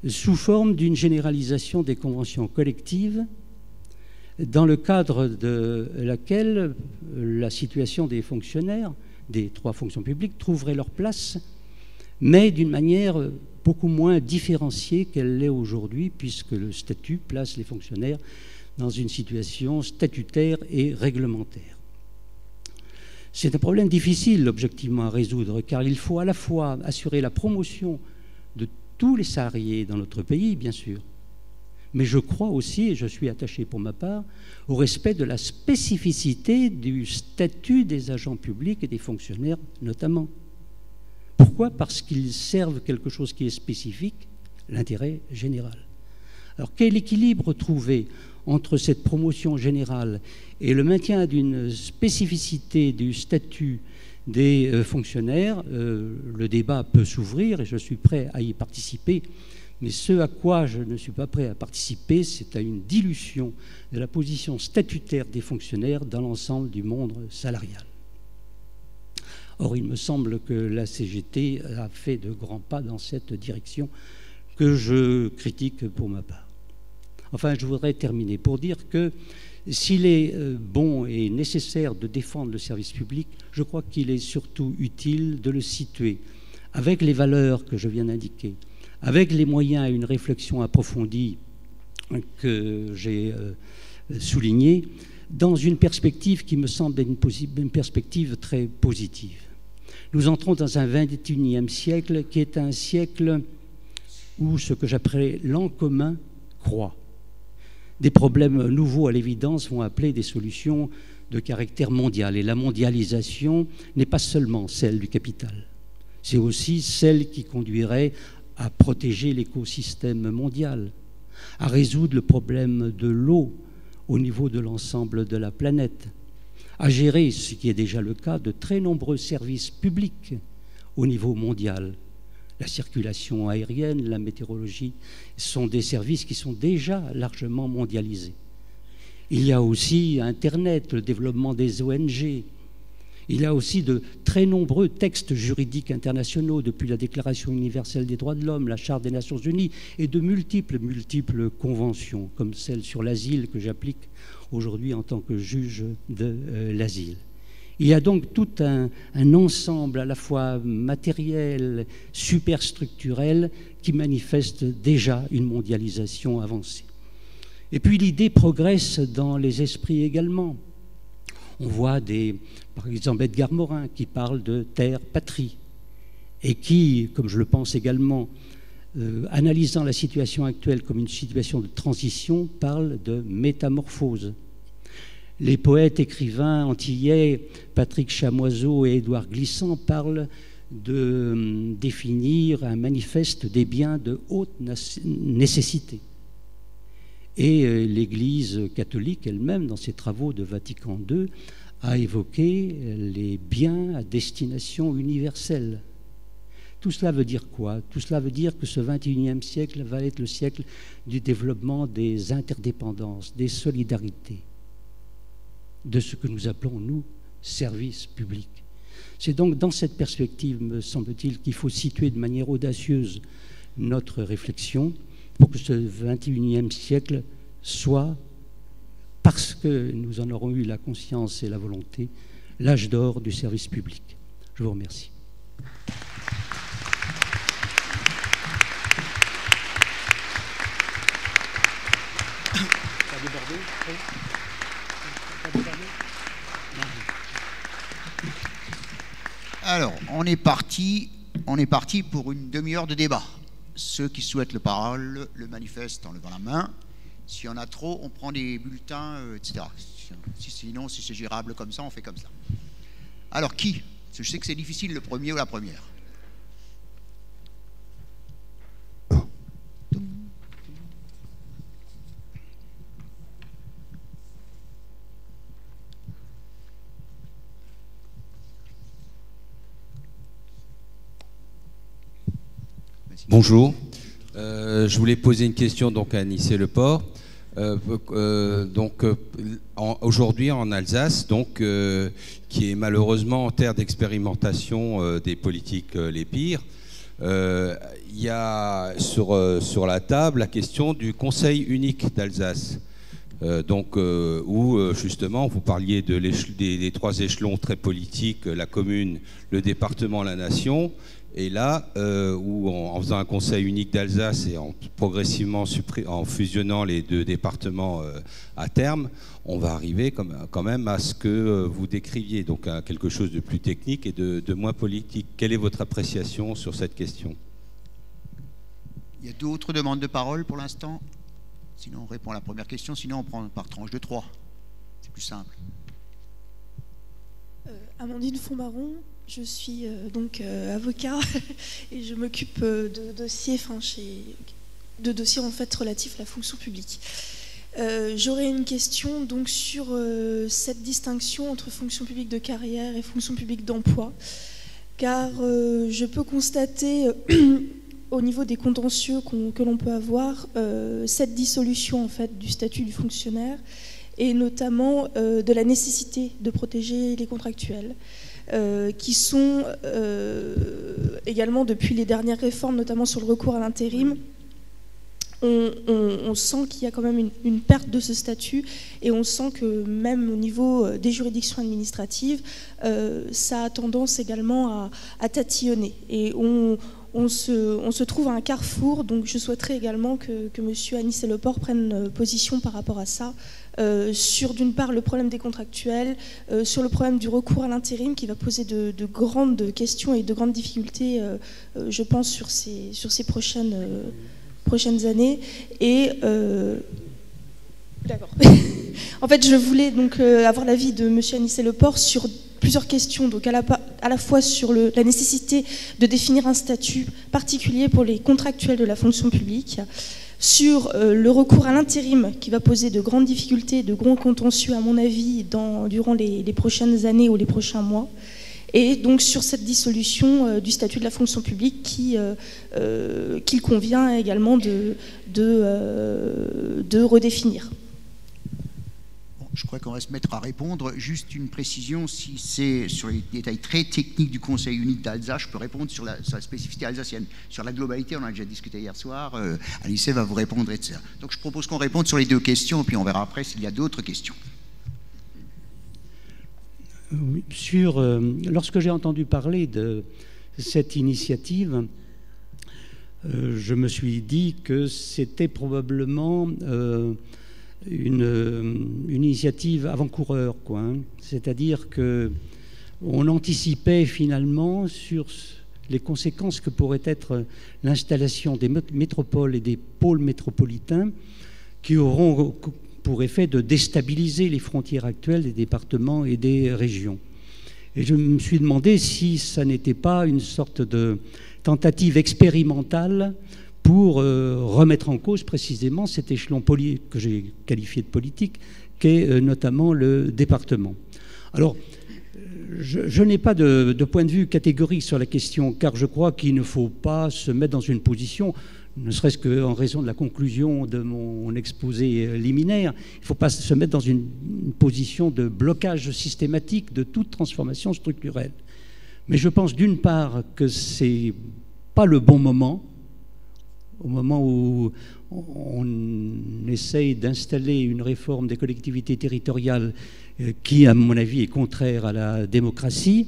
sous forme d'une généralisation des conventions collectives dans le cadre de laquelle la situation des fonctionnaires des trois fonctions publiques trouverait leur place, mais d'une manière beaucoup moins différenciée qu'elle l'est aujourd'hui, puisque le statut place les fonctionnaires dans une situation statutaire et réglementaire. C'est un problème difficile, objectivement, à résoudre, car il faut à la fois assurer la promotion de tous les salariés dans notre pays, bien sûr, mais je crois aussi, et je suis attaché pour ma part, au respect de la spécificité du statut des agents publics et des fonctionnaires notamment. Pourquoi ? Parce qu'ils servent quelque chose qui est spécifique, l'intérêt général. Alors quel équilibre trouver entre cette promotion générale et le maintien d'une spécificité du statut des fonctionnaires? Le débat peut s'ouvrir et je suis prêt à y participer, mais ce à quoi je ne suis pas prêt à participer, c'est à une dilution de la position statutaire des fonctionnaires dans l'ensemble du monde salarial. Or, il me semble que la CGT a fait de grands pas dans cette direction que je critique pour ma part. Enfin, je voudrais terminer pour dire que s'il est bon et nécessaire de défendre le service public, je crois qu'il est surtout utile de le situer avec les valeurs que je viens d'indiquer, avec les moyens et une réflexion approfondie que j'ai soulignée, dans une perspective qui me semble une perspective très positive. Nous entrons dans un XXIe siècle qui est un siècle où ce que j'appellerais l'an commun croît. Des problèmes nouveaux, à l'évidence, vont appeler des solutions de caractère mondial. Et la mondialisation n'est pas seulement celle du capital, c'est aussi celle qui conduirait à protéger l'écosystème mondial, à résoudre le problème de l'eau au niveau de l'ensemble de la planète, à gérer, ce qui est déjà le cas, de très nombreux services publics au niveau mondial. La circulation aérienne, la météorologie sont des services qui sont déjà largement mondialisés. Il y a aussi Internet, le développement des ONG. Il y a aussi de très nombreux textes juridiques internationaux, depuis la Déclaration universelle des droits de l'homme, la Charte des Nations unies, et de multiples conventions, comme celle sur l'asile que j'applique aujourd'hui en tant que juge de l'asile. Il y a donc tout un ensemble à la fois matériel, superstructurel, qui manifeste déjà une mondialisation avancée. Et puis l'idée progresse dans les esprits également. On voit par exemple Edgar Morin qui parle de terre-patrie et qui, comme je le pense également, analysant la situation actuelle comme une situation de transition, parle de métamorphose. Les poètes écrivains antillais Patrick Chamoiseau et Édouard Glissant parlent de définir un manifeste des biens de haute nécessité. Et l'Église catholique elle-même, dans ses travaux de Vatican II, a évoqué les biens à destination universelle. Tout cela veut dire quoi? Tout cela veut dire que ce 21e siècle va être le siècle du développement des interdépendances, des solidarités, de ce que nous appelons, nous, service public. C'est donc dans cette perspective, me semble-t-il, qu'il faut situer de manière audacieuse notre réflexion pour que ce 21e siècle soit, parce que nous en aurons eu la conscience et la volonté, l'âge d'or du service public. Je vous remercie. Ça a débordé? Ça a débordé? Alors, on est parti pour une demi-heure de débat. Ceux qui souhaitent le parole le manifestent en levant la main. S'il y en a trop, on prend des bulletins, etc. Sinon, si c'est gérable comme ça, on fait comme ça. Alors, qui? Je sais que c'est difficile, le premier ou la première. Bonjour. Je voulais poser une question donc à Nicey-le-Port. Aujourd'hui en Alsace, qui est malheureusement en terre d'expérimentation des politiques les pires, il y a sur la table la question du Conseil unique d'Alsace. Où justement vous parliez des trois échelons très politiques, la commune, le département, la nation. Et là, où en faisant un conseil unique d'Alsace et en progressivement en fusionnant les deux départements à terme, on va arriver quand même à ce que vous décriviez, donc à quelque chose de plus technique et de moins politique. Quelle est votre appréciation sur cette question? Il y a d'autres demandes de parole pour l'instant? Sinon, on répond à la première question, sinon on prend par tranche de 3. C'est plus simple. Amandine Fonbaron. Je suis avocat et je m'occupe de dossiers, en fait relatifs à la fonction publique. J'aurais une question donc sur cette distinction entre fonction publique de carrière et fonction publique d'emploi, car je peux constater au niveau des contentieux que l'on peut avoir cette dissolution en fait du statut du fonctionnaire et notamment de la nécessité de protéger les contractuels. Qui sont également, depuis les dernières réformes, notamment sur le recours à l'intérim, on sent qu'il y a quand même une perte de ce statut et on sent que même au niveau des juridictions administratives, ça a tendance également à tatillonner. Et on se trouve à un carrefour, donc je souhaiterais également que M. Nicey-le-Port prenne position par rapport à ça, sur d'une part le problème des contractuels, sur le problème du recours à l'intérim qui va poser de grandes questions et de grandes difficultés, je pense, sur ces prochaines années. Et d'accord. En fait, je voulais donc avoir l'avis de M. Nicey-le-Port sur plusieurs questions, donc à la fois sur la nécessité de définir un statut particulier pour les contractuels de la fonction publique, sur le recours à l'intérim qui va poser de grandes difficultés, de grands contentieux à mon avis durant les prochaines années ou les prochains mois, et donc sur cette dissolution du statut de la fonction publique qu'il convient également de redéfinir. Je crois qu'on va se mettre à répondre. Juste une précision, si c'est sur les détails très techniques du Conseil unique d'Alsace, je peux répondre sur la spécificité alsacienne. Sur la globalité, on en a déjà discuté hier soir, Alice va vous répondre, etc. Donc je propose qu'on réponde sur les deux questions, puis on verra après s'il y a d'autres questions. Oui, lorsque j'ai entendu parler de cette initiative, je me suis dit que c'était probablement une initiative avant-coureur, quoi, hein. C'est-à-dire qu'on anticipait finalement sur les conséquences que pourrait être l'installation des métropoles et des pôles métropolitains qui auront pour effet de déstabiliser les frontières actuelles des départements et des régions. Et je me suis demandé si ça n'était pas une sorte de tentative expérimentale pour remettre en cause précisément cet échelon que j'ai qualifié de politique, qu'est notamment le département. Alors, Je n'ai pas de point de vue catégorique sur la question, car je crois qu'il ne faut pas se mettre dans une position, ne serait-ce qu'en raison de la conclusion de mon exposé liminaire, il ne faut pas se mettre dans une position de blocage systématique de toute transformation structurelle. Mais je pense d'une part que ce n'est pas le bon moment, au moment où on essaye d'installer une réforme des collectivités territoriales qui, à mon avis, est contraire à la démocratie,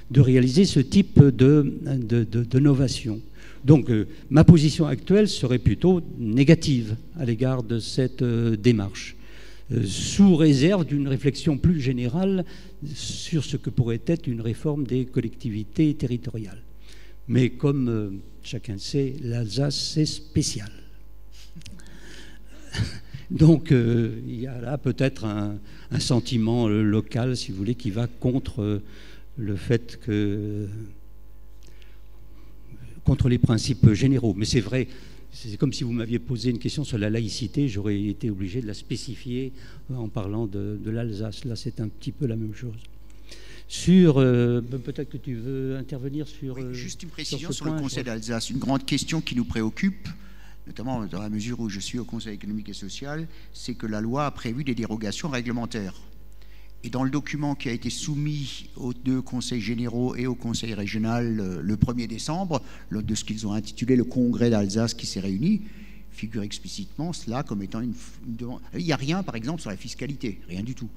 de réaliser ce type de novation. Donc, ma position actuelle serait plutôt négative à l'égard de cette démarche, sous réserve d'une réflexion plus générale sur ce que pourrait être une réforme des collectivités territoriales. Mais comme chacun le sait, l'Alsace, c'est spécial. Donc, il y a là peut-être un sentiment local, si vous voulez, qui va contre le fait que... contre les principes généraux. Mais c'est vrai, c'est comme si vous m'aviez posé une question sur la laïcité, j'aurais été obligé de la spécifier en parlant de l'Alsace. Là, c'est un petit peu la même chose. Sur... peut-être que tu veux intervenir sur... Oui, juste une précision sur le Conseil d'Alsace. Une grande question qui nous préoccupe, notamment dans la mesure où je suis au Conseil économique et social, c'est que la loi a prévu des dérogations réglementaires. Et dans le document qui a été soumis aux 2 conseils généraux et au conseil régional le 1er décembre, de ce qu'ils ont intitulé le Congrès d'Alsace qui s'est réuni, figure explicitement cela comme étant une demande. Il n'y a rien, par exemple, sur la fiscalité, rien du tout.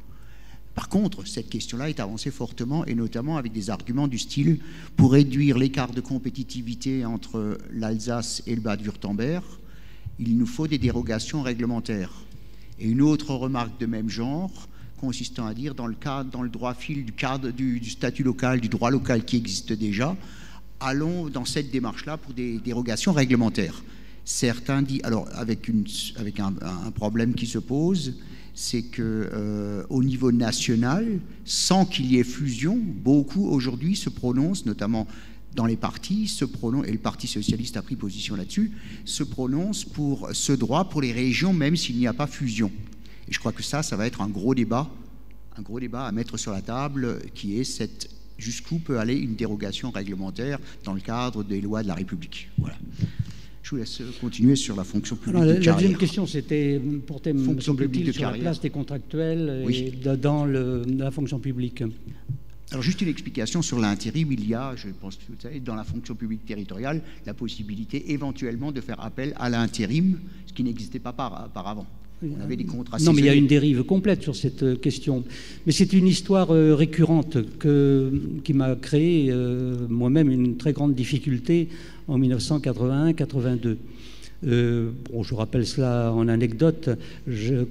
Par contre, cette question-là est avancée fortement, et notamment avec des arguments du style pour réduire l'écart de compétitivité entre l'Alsace et le Bade-Wurtemberg, il nous faut des dérogations réglementaires. Et une autre remarque de même genre, consistant à dire dans le droit fil du statut local, du droit local qui existe déjà, allons dans cette démarche-là pour des dérogations réglementaires. Certains disent, alors avec un problème qui se pose, c'est qu'au niveau national, sans qu'il y ait fusion, beaucoup aujourd'hui se prononcent, notamment dans les partis, et le Parti socialiste a pris position là-dessus, se prononcent pour ce droit pour les régions, même s'il n'y a pas fusion. Et je crois que ça va être un gros débat à mettre sur la table, qui est jusqu'où peut aller une dérogation réglementaire dans le cadre des lois de la République. Voilà. Je vous laisse continuer sur la fonction publique de carrière. La deuxième question, c'était portée, me semble-t-il, sur la place des dans la fonction publique. Alors, juste une explication sur l'intérim. Il y a, je pense que vous savez, dans la fonction publique territoriale, la possibilité éventuellement de faire appel à l'intérim, ce qui n'existait pas auparavant. On avait des contrats saisonniers. Non, mais il y a une dérive complète sur cette question. Mais c'est une histoire récurrente qui m'a créé moi-même une très grande difficulté en 1981-82. Je rappelle cela en anecdote.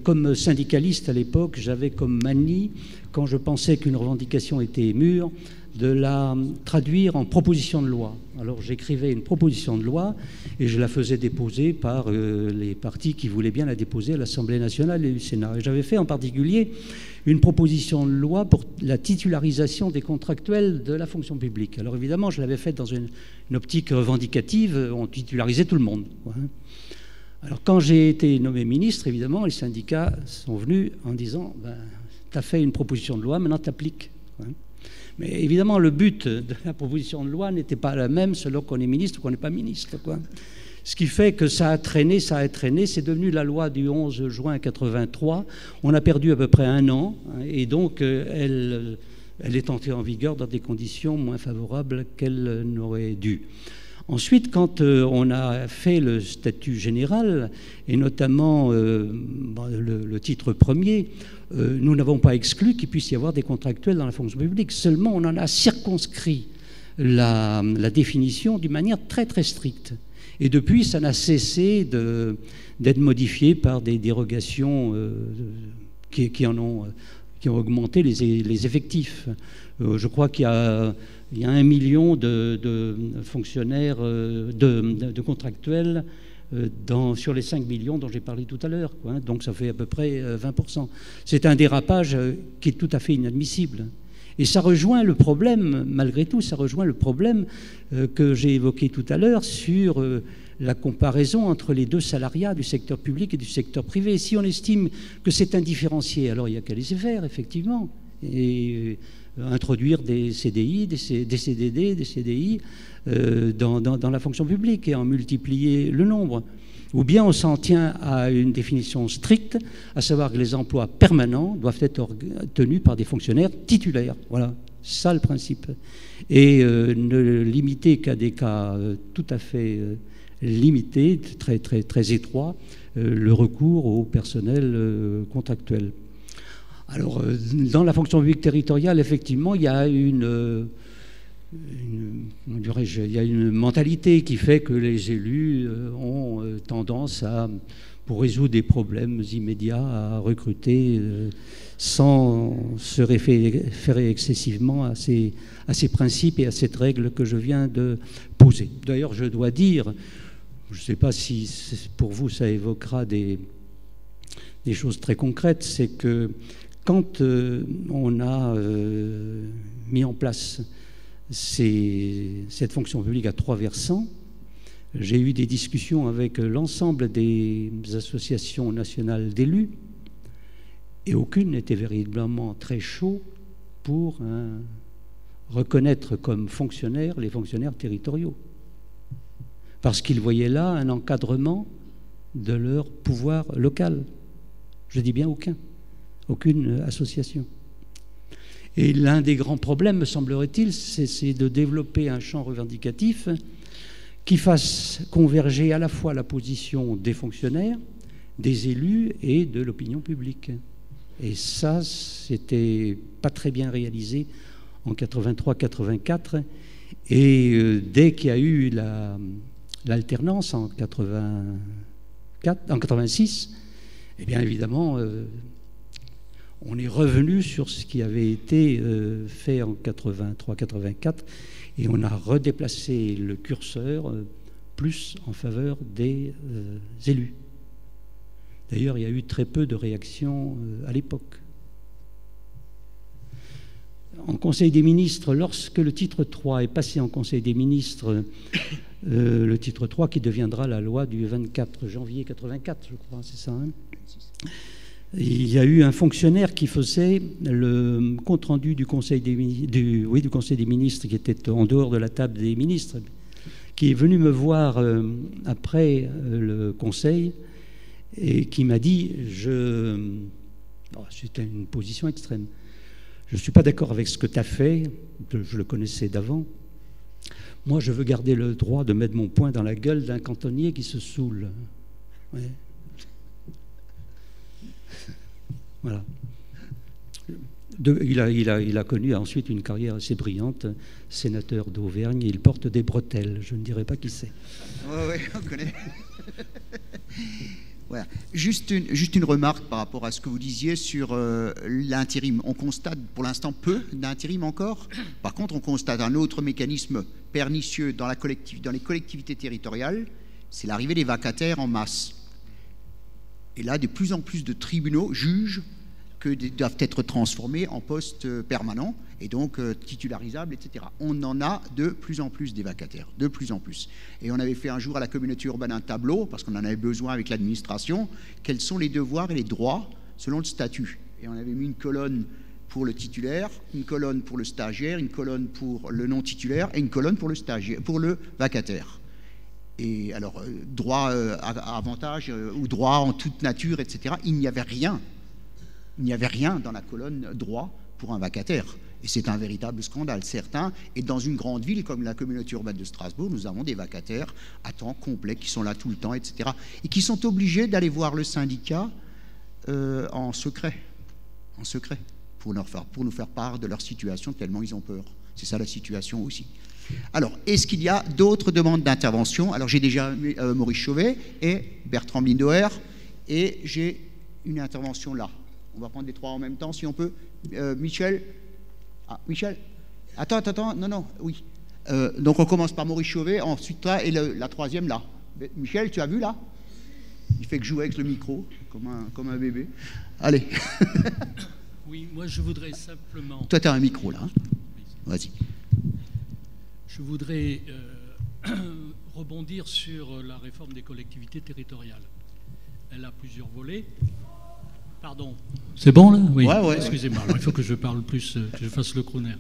Comme syndicaliste à l'époque, j'avais comme manie, quand je pensais qu'une revendication était mûre, de la traduire en proposition de loi. Alors j'écrivais une proposition de loi et je la faisais déposer par les partis qui voulaient bien la déposer à l'Assemblée nationale et au Sénat. Et j'avais fait en particulier une proposition de loi pour la titularisation des contractuels de la fonction publique. Alors évidemment, je l'avais faite dans une optique revendicative, on titularisait tout le monde. Alors quand j'ai été nommé ministre, évidemment, les syndicats sont venus en disant « tu as fait une proposition de loi, maintenant tu appliques ». Mais évidemment, le but de la proposition de loi n'était pas la même selon qu'on est ministre ou qu'on n'est pas ministre, quoi. Ce qui fait que ça a traîné. C'est devenu la loi du 11 juin 83. On a perdu à peu près 1 an, et donc elle est entrée en vigueur dans des conditions moins favorables qu'elle n'aurait dû. Ensuite, quand on a fait le statut général, et notamment le titre premier, nous n'avons pas exclu qu'il puisse y avoir des contractuels dans la fonction publique. Seulement, on en a circonscrit la définition d'une manière très très stricte. Et depuis, ça n'a cessé d'être modifié par des dérogations qui ont augmenté les effectifs. Je crois qu'il y a 1 million de fonctionnaires, de contractuels sur les 5 millions dont j'ai parlé tout à l'heure. Donc ça fait à peu près 20%. C'est un dérapage qui est tout à fait inadmissible. Et ça rejoint le problème, malgré tout, que j'ai évoqué tout à l'heure sur la comparaison entre les 2 salariats du secteur public et du secteur privé. Si on estime que c'est indifférencié, alors il n'y a qu'à laisser faire, effectivement. Et introduire des CDI, des CDD, des CDI dans la fonction publique et en multiplier le nombre. Ou bien on s'en tient à une définition stricte, à savoir que les emplois permanents doivent être tenus par des fonctionnaires titulaires. Voilà, c'est ça le principe. Et ne limiter qu'à des cas tout à fait limités, très, très, très étroits, le recours au personnel contractuel. Alors, dans la fonction publique territoriale, effectivement, il y a une mentalité qui fait que les élus ont tendance à, pour résoudre des problèmes immédiats, à recruter sans se référer excessivement à ces principes et à cette règle que je viens de poser. D'ailleurs, je dois dire, je ne sais pas si pour vous ça évoquera des choses très concrètes, c'est que quand on a mis en place cette fonction publique à 3 versants, j'ai eu des discussions avec l'ensemble des associations nationales d'élus et aucune n'était véritablement très chaud pour reconnaître comme fonctionnaires les fonctionnaires territoriaux. Parce qu'ils voyaient là un encadrement de leur pouvoir local. Je dis bien aucune association. Et l'un des grands problèmes, me semblerait-il, c'est de développer un champ revendicatif qui fasse converger à la fois la position des fonctionnaires, des élus et de l'opinion publique. Et ça, c'était pas très bien réalisé en 83-84. Et dès qu'il y a eu l'alternance en 86, eh bien évidemment, on est revenu sur ce qui avait été fait en 83-84 et on a redéplacé le curseur plus en faveur des élus. D'ailleurs, il y a eu très peu de réactions à l'époque. En Conseil des ministres, lorsque le titre 3 est passé en Conseil des ministres, le titre 3 qui deviendra la loi du 24 janvier 84, je crois, c'est ça, hein ? Il y a eu un fonctionnaire qui faisait le compte-rendu du Conseil des ministres, qui était en dehors de la table des ministres, qui est venu me voir après le Conseil et qui m'a dit, c'était une position extrême, je ne suis pas d'accord avec ce que tu as fait, je le connaissais d'avant, moi je veux garder le droit de mettre mon poing dans la gueule d'un cantonnier qui se saoule. Ouais. Voilà. Il a connu ensuite une carrière assez brillante, sénateur d'Auvergne, il porte des bretelles, je ne dirais pas qui c'est. Oui, on connaît. Voilà. Juste une remarque par rapport à ce que vous disiez sur l'intérim. On constate pour l'instant peu d'intérim encore. Par contre, on constate un autre mécanisme pernicieux dans les collectivités territoriales, c'est l'arrivée des vacataires en masse. Et là, de plus en plus de tribunaux jugent que doivent être transformés en postes permanents et donc titularisables, etc. On en a de plus en plus des vacataires, de plus en plus. Et on avait fait un jour à la communauté urbaine un tableau, parce qu'on en avait besoin avec l'administration, quels sont les devoirs et les droits selon le statut. Et on avait mis une colonne pour le titulaire, une colonne pour le stagiaire, une colonne pour le non-titulaire et une colonne pour le vacataire. Et alors, droit à avantage ou droit en toute nature, etc., il n'y avait rien. Il n'y avait rien dans la colonne droit pour un vacataire. Et c'est un véritable scandale, certain. Et dans une grande ville comme la communauté urbaine de Strasbourg, nous avons des vacataires à temps complet qui sont là tout le temps, etc. Et qui sont obligés d'aller voir le syndicat en secret, pour nous faire part de leur situation tellement ils ont peur. C'est ça la situation aussi. Alors, est-ce qu'il y a d'autres demandes d'intervention? Alors, j'ai déjà Maurice Chauvet et Bertrand Blindoer, et j'ai une intervention là. On va prendre les trois en même temps, si on peut. Michel. Ah, Michel. Attends, non, oui. Donc, on commence par Maurice Chauvet, ensuite là, et la troisième là. Michel, tu as vu là? Il fait que jouer avec le micro, comme un bébé. Allez. Oui, moi, je voudrais simplement... Toi, tu as un micro là. Hein? Vas-y. Je voudrais rebondir sur la réforme des collectivités territoriales. Elle a plusieurs volets. Pardon. C'est bon là? Oui. Ouais. Excusez-moi. Alors, il faut que je parle plus, que je fasse le crooner.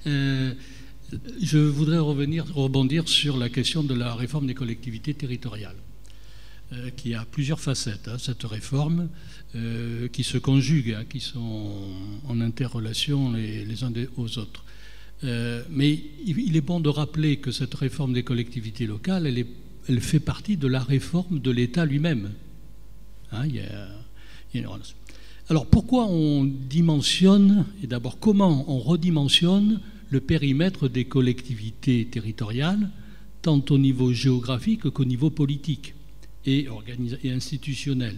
Je voudrais rebondir sur la question de la réforme des collectivités territoriales, qui a plusieurs facettes, hein, cette réforme, qui se conjuguent, hein, qui sont en interrelation les uns aux autres. Mais il est bon de rappeler que cette réforme des collectivités locales, elle fait partie de la réforme de l'État lui-même. Hein, il y a une relation. Alors pourquoi on dimensionne, et d'abord comment on redimensionne le périmètre des collectivités territoriales, tant au niveau géographique qu'au niveau politique et institutionnel?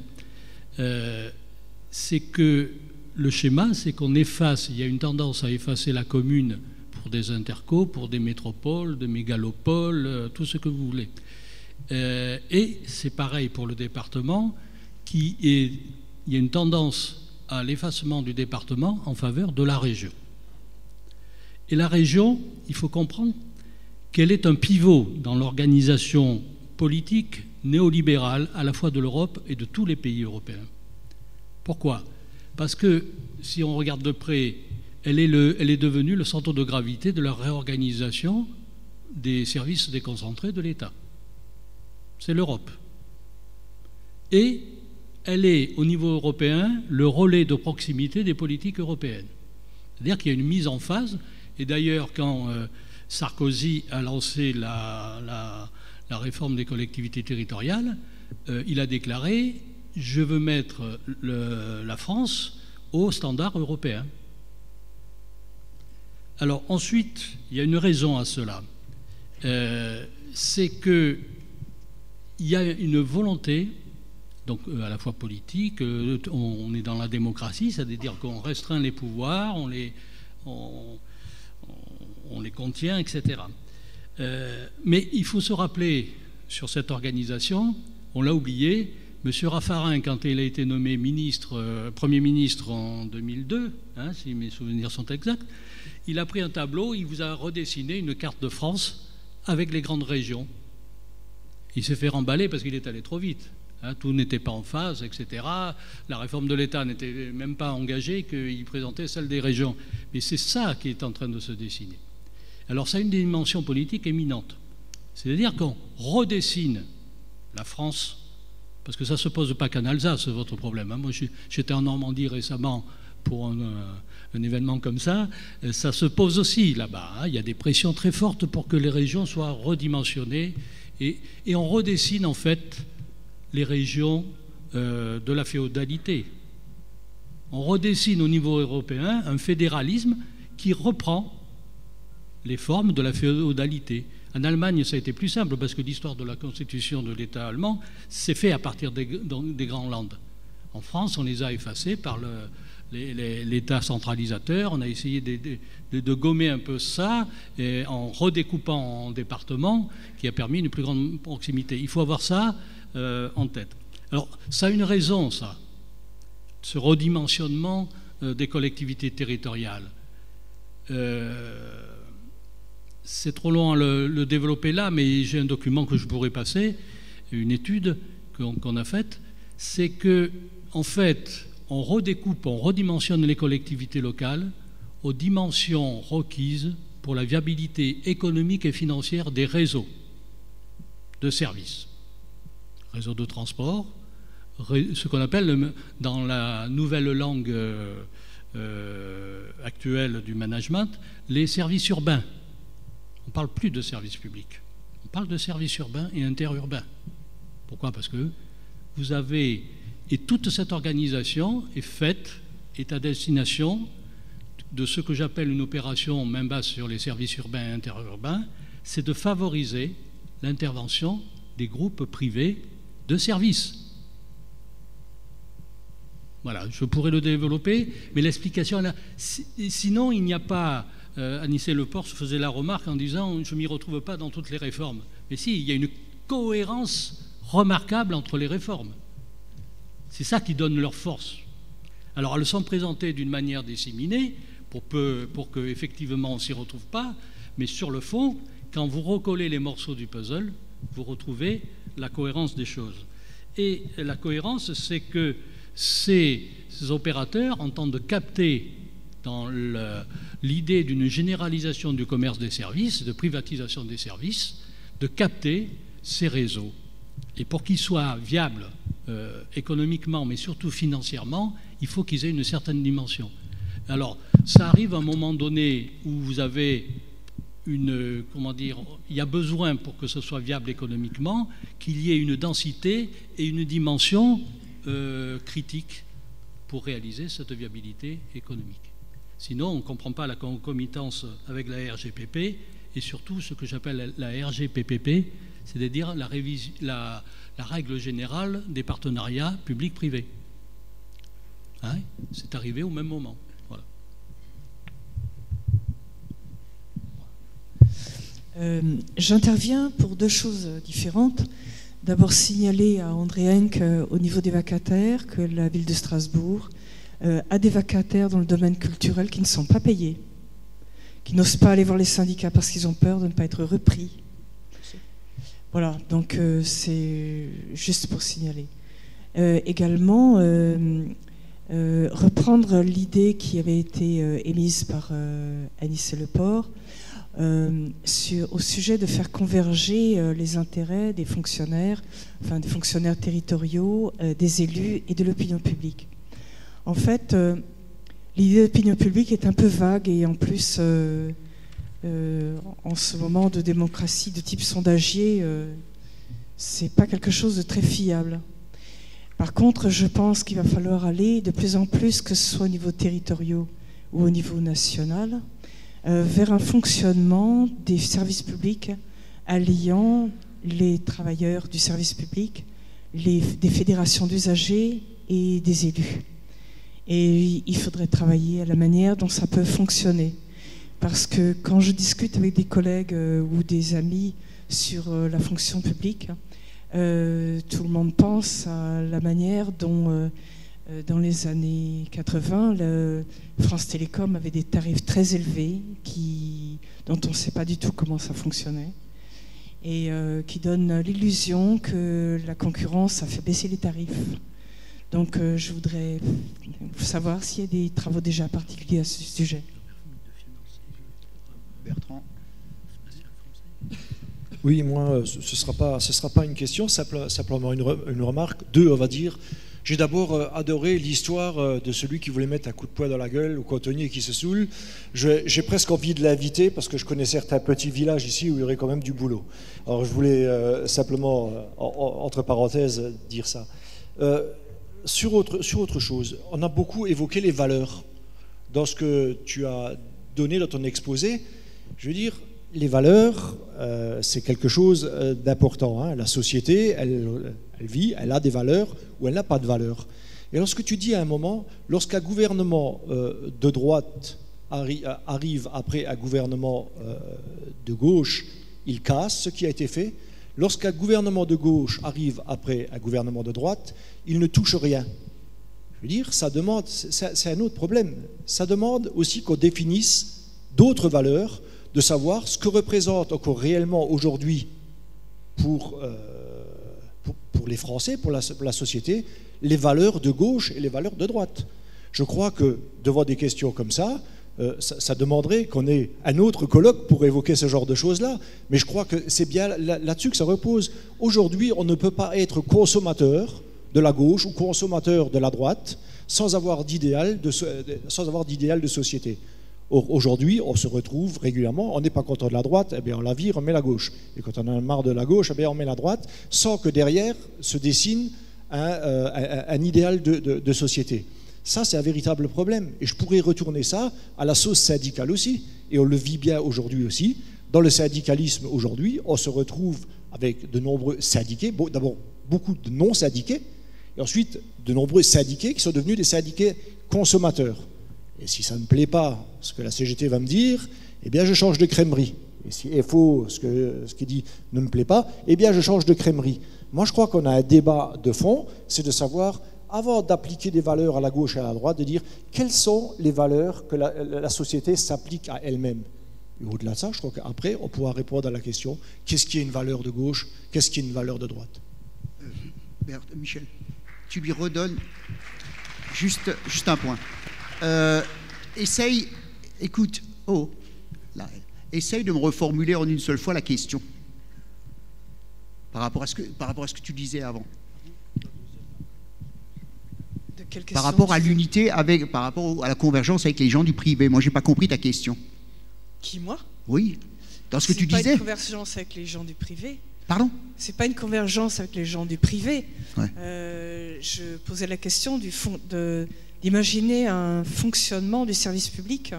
C'est que le schéma, c'est qu'on efface, il y a une tendance à effacer la commune pour des intercos, pour des métropoles, des mégalopoles, tout ce que vous voulez. Et c'est pareil pour le département, il y a une tendance à l'effacement du département en faveur de la région. Et la région, il faut comprendre qu'elle est un pivot dans l'organisation politique néolibérale à la fois de l'Europe et de tous les pays européens. Pourquoi? Parce que si on regarde de près, elle est devenue le centre de gravité de la réorganisation des services déconcentrés de l'État. C'est l'Europe. Et elle est, au niveau européen, le relais de proximité des politiques européennes. C'est-à-dire qu'il y a une mise en phase. Et d'ailleurs, quand Sarkozy a lancé la réforme des collectivités territoriales, il a déclaré « Je veux mettre la France au standard européen ». Alors ensuite, il y a une raison à cela. C'est qu'il y a une volonté, donc à la fois politique, on est dans la démocratie, c'est-à-dire qu'on restreint les pouvoirs, on les contient, etc. Mais il faut se rappeler, sur cette organisation, on l'a oublié, M. Raffarin, quand il a été nommé Premier ministre en 2002, hein, si mes souvenirs sont exacts, il a pris un tableau, il vous a redessiné une carte de France avec les grandes régions. Il s'est fait remballer parce qu'il est allé trop vite. Hein, tout n'était pas en phase, etc. La réforme de l'État n'était même pas engagée, qu'il présentait celle des régions. Mais c'est ça qui est en train de se dessiner. Alors ça a une dimension politique éminente. C'est-à-dire qu'on redessine la France, parce que ça ne se pose pas qu'en Alsace, votre problème. Hein. Moi, j'étais en Normandie récemment pour un événement comme ça. Ça se pose aussi là-bas. Hein. Il y a des pressions très fortes pour que les régions soient redimensionnées. Et on redessine en fait les régions de la féodalité. On redessine au niveau européen un fédéralisme qui reprend les formes de la féodalité. En Allemagne, ça a été plus simple parce que l'histoire de la constitution de l'État allemand s'est fait à partir des grands landes. En France, on les a effacés par l'État centralisateur. On a essayé de gommer un peu ça en redécoupant en départements, qui a permis une plus grande proximité. Il faut avoir ça en tête. Alors, ça a une raison, ça, ce redimensionnement des collectivités territoriales. C'est trop long à le développer là, mais j'ai un document que je pourrais passer, une étude qu'on a faite. C'est que, en fait, on redécoupe, on redimensionne les collectivités locales aux dimensions requises pour la viabilité économique et financière des réseaux de services. Réseau de transport, ce qu'on appelle dans la nouvelle langue actuelle du management, les services urbains. On ne parle plus de services publics. On parle de services urbains et interurbains. Pourquoi? Parce que vous avez... Et toute cette organisation est faite, est à destination de ce que j'appelle une opération main basse sur les services urbains et interurbains, c'est de favoriser l'intervention des groupes privés de services. Voilà, je pourrais le développer, mais l'explication est là. Sinon, il n'y a pas... Anicet Le Pors faisait la remarque en disant « je ne m'y retrouve pas dans toutes les réformes ». Mais si, il y a une cohérence remarquable entre les réformes. C'est ça qui donne leur force. Alors, elles sont présentées d'une manière disséminée pour que effectivement on ne s'y retrouve pas, mais sur le fond, quand vous recollez les morceaux du puzzle, vous retrouvez la cohérence des choses. Et la cohérence, c'est que ces opérateurs entendent capter dans l'idée d'une généralisation du commerce des services, de privatisation des services, de capter ces réseaux. Et pour qu'ils soient viables économiquement, mais surtout financièrement, il faut qu'ils aient une certaine dimension. Alors, ça arrive à un moment donné où vous avez il y a besoin pour que ce soit viable économiquement, qu'il y ait une densité et une dimension critique pour réaliser cette viabilité économique. Sinon, on ne comprend pas la concomitance avec la RGPP et surtout ce que j'appelle la RGPPP, c'est-à-dire la règle générale des partenariats publics-privés. Hein? C'est arrivé au même moment. Voilà. J'interviens pour deux choses différentes. D'abord, signaler à André Henck, au niveau des vacataires, que la ville de Strasbourg a des vacataires dans le domaine culturel qui ne sont pas payés, qui n'osent pas aller voir les syndicats parce qu'ils ont peur de ne pas être repris. Voilà, donc c'est juste pour signaler. Également, reprendre l'idée qui avait été émise par Anis Leport au sujet de faire converger les intérêts des fonctionnaires, enfin des fonctionnaires territoriaux, des élus et de l'opinion publique. En fait, l'idée d'opinion publique est un peu vague et en plus, en ce moment de démocratie de type sondagier, c'est pas quelque chose de très fiable. Par contre, je pense qu'il va falloir aller de plus en plus, que ce soit au niveau territorial ou au niveau national, vers un fonctionnement des services publics alliant les travailleurs du service public, des fédérations d'usagers et des élus. Et il faudrait travailler à la manière dont ça peut fonctionner. Parce que quand je discute avec des collègues ou des amis sur la fonction publique, tout le monde pense à la manière dont, dans les années 80, France Télécom avait des tarifs très élevés dont on ne sait pas du tout comment ça fonctionnait et qui donnent l'illusion que la concurrence a fait baisser les tarifs. Donc je voudrais savoir s'il y a des travaux déjà particuliers à ce sujet. Bertrand. Oui, moi, ce sera pas une question, simplement une remarque. Deux, on va dire. J'ai d'abord adoré l'histoire de celui qui voulait mettre un coup de poing dans la gueule au cantonnier qui se saoule. J'ai presque envie de l'inviter parce que je connais certains petits villages ici où il y aurait quand même du boulot. Alors je voulais simplement, entre parenthèses, dire ça. Sur autre chose, on a beaucoup évoqué les valeurs dans ce que tu as donné dans ton exposé. Je veux dire, les valeurs, c'est quelque chose d'important. Hein. La société, elle vit, elle a des valeurs ou elle n'a pas de valeurs. Et lorsque tu dis à un moment, lorsqu'un gouvernement de droite arrive après un gouvernement de gauche, il casse ce qui a été fait. Lorsqu'un gouvernement de gauche arrive après un gouvernement de droite, il ne touche rien. Je veux dire, ça demande, c'est un autre problème. Ça demande aussi qu'on définisse d'autres valeurs, de savoir ce que représente encore réellement aujourd'hui pour les Français, pour la société, les valeurs de gauche et les valeurs de droite. Je crois que devant des questions comme ça demanderait qu'on ait un autre colloque pour évoquer ce genre de choses-là. Mais je crois que c'est bien là-dessus que ça repose. Aujourd'hui, on ne peut pas être consommateur de la gauche ou consommateur de la droite sans avoir d'idéal de société. Aujourd'hui, on se retrouve régulièrement, on n'est pas content de la droite, eh bien on la vire, on met la gauche. Et quand on a marre de la gauche, eh bien on met la droite, sans que derrière se dessine un idéal de société. Ça, c'est un véritable problème. Et je pourrais retourner ça à la sauce syndicale aussi. Et on le vit bien aujourd'hui aussi. Dans le syndicalisme aujourd'hui, on se retrouve avec de nombreux syndiqués, d'abord beaucoup de non-syndiqués, et ensuite de nombreux syndiqués qui sont devenus des syndiqués consommateurs. Et si ça ne me plaît pas, ce que la CGT va me dire, eh bien je change de crèmerie. Et si FO, ce qui dit ne me plaît pas, eh bien je change de crèmerie. Moi je crois qu'on a un débat de fond, c'est de savoir, avant d'appliquer des valeurs à la gauche et à la droite, de dire quelles sont les valeurs que la société s'applique à elle-même. Et au-delà de ça, je crois qu'après, on pourra répondre à la question, qu'est-ce qui est une valeur de gauche, qu'est-ce qui est une valeur de droite? Michel, tu lui redonnes Juste un point. Écoute, essaye de me reformuler en une seule fois la question. Par rapport à ce que tu disais avant. De quelle question? Par rapport à l'unité, par rapport à la convergence avec les gens du privé. Moi, j'ai pas compris ta question. Qui, moi? Oui. Dans ce que tu C'est pas disais. une convergence avec les gens du privé. Pardon? C'est pas une convergence avec les gens du privé. Ouais. Je posais la question d'imaginer un fonctionnement du service public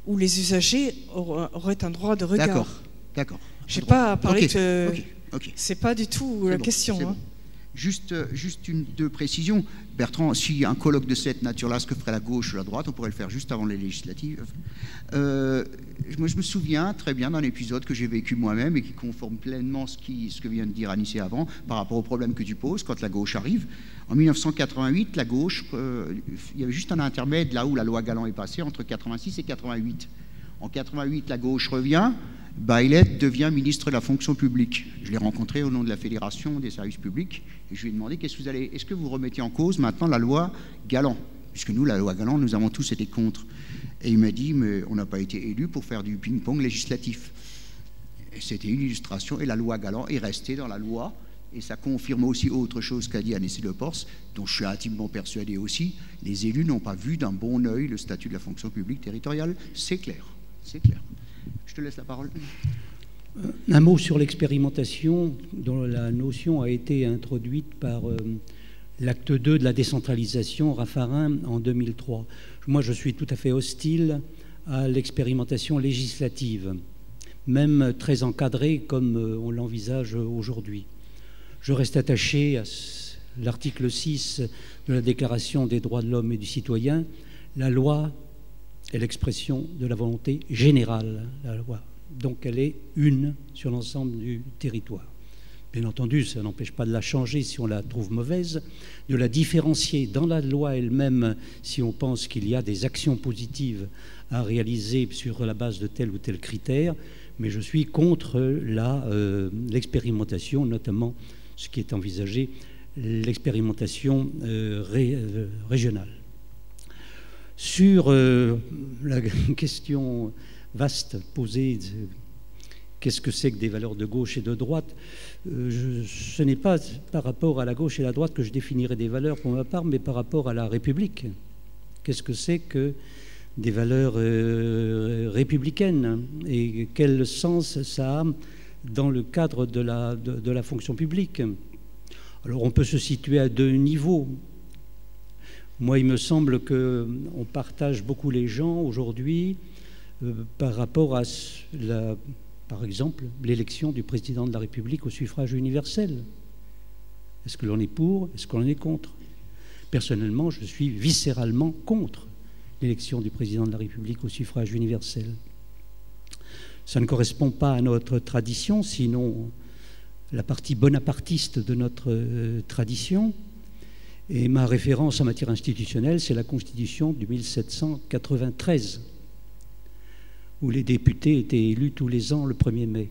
où les usagers auraient un droit de regard. D'accord. J'ai pas parlé Ok. C'est pas du tout la question. Bon. Juste deux précisions. Bertrand, si un colloque de cette nature-là, ce que ferait la gauche ou la droite, on pourrait le faire juste avant les législatives. Moi, je me souviens très bien d'un épisode que j'ai vécu moi-même et qui conforme pleinement ce que vient de dire Anissé avant par rapport au problème que tu poses quand la gauche arrive. En 1988, la gauche, il y avait juste un intermède là où la loi Galland est passée entre 86 et 88. En 88, la gauche revient. Baillet devient ministre de la fonction publique. Je l'ai rencontré au nom de la Fédération des services publics et je lui ai demandé est-ce que vous remettez en cause maintenant la loi Galland? Puisque nous, la loi Galland, nous avons tous été contre. Et il m'a dit, mais on n'a pas été élus pour faire du ping-pong législatif. Et c'était une illustration et la loi Galland est restée dans la loi et ça confirme aussi autre chose qu'a dit Anissé Le Pors, dont je suis intimement persuadé aussi. Les élus n'ont pas vu d'un bon œil le statut de la fonction publique territoriale. C'est clair. C'est clair. Je te laisse la parole. Un mot sur l'expérimentation, dont la notion a été introduite par l'acte 2 de la décentralisation Raffarin en 2003. Moi, je suis tout à fait hostile à l'expérimentation législative, même très encadrée comme on l'envisage aujourd'hui. Je reste attaché à l'article 6 de la Déclaration des droits de l'homme et du citoyen. La loi est l'expression de la volonté générale, la loi. Donc elle est une sur l'ensemble du territoire. Bien entendu, ça n'empêche pas de la changer si on la trouve mauvaise, de la différencier dans la loi elle-même si on pense qu'il y a des actions positives à réaliser sur la base de tel ou tel critère, mais je suis contre l'expérimentation, notamment ce qui est envisagé, l'expérimentation régionale. Sur la question vaste posée, qu'est-ce que c'est que des valeurs de gauche et de droite, ce n'est pas par rapport à la gauche et la droite que je définirais des valeurs pour ma part, mais par rapport à la République. Qu'est-ce que c'est que des valeurs républicaines et quel sens ça a dans le cadre de la fonction publique? Alors on peut se situer à deux niveaux. Moi, il me semble qu'on partage beaucoup les gens aujourd'hui par rapport à, par exemple, l'élection du président de la République au suffrage universel. Est-ce que l'on est pour? Est-ce que l'on est contre? Personnellement, je suis viscéralement contre l'élection du président de la République au suffrage universel. Ça ne correspond pas à notre tradition, sinon la partie bonapartiste de notre tradition. Et ma référence en matière institutionnelle, c'est la Constitution de 1793, où les députés étaient élus tous les ans le 1er mai,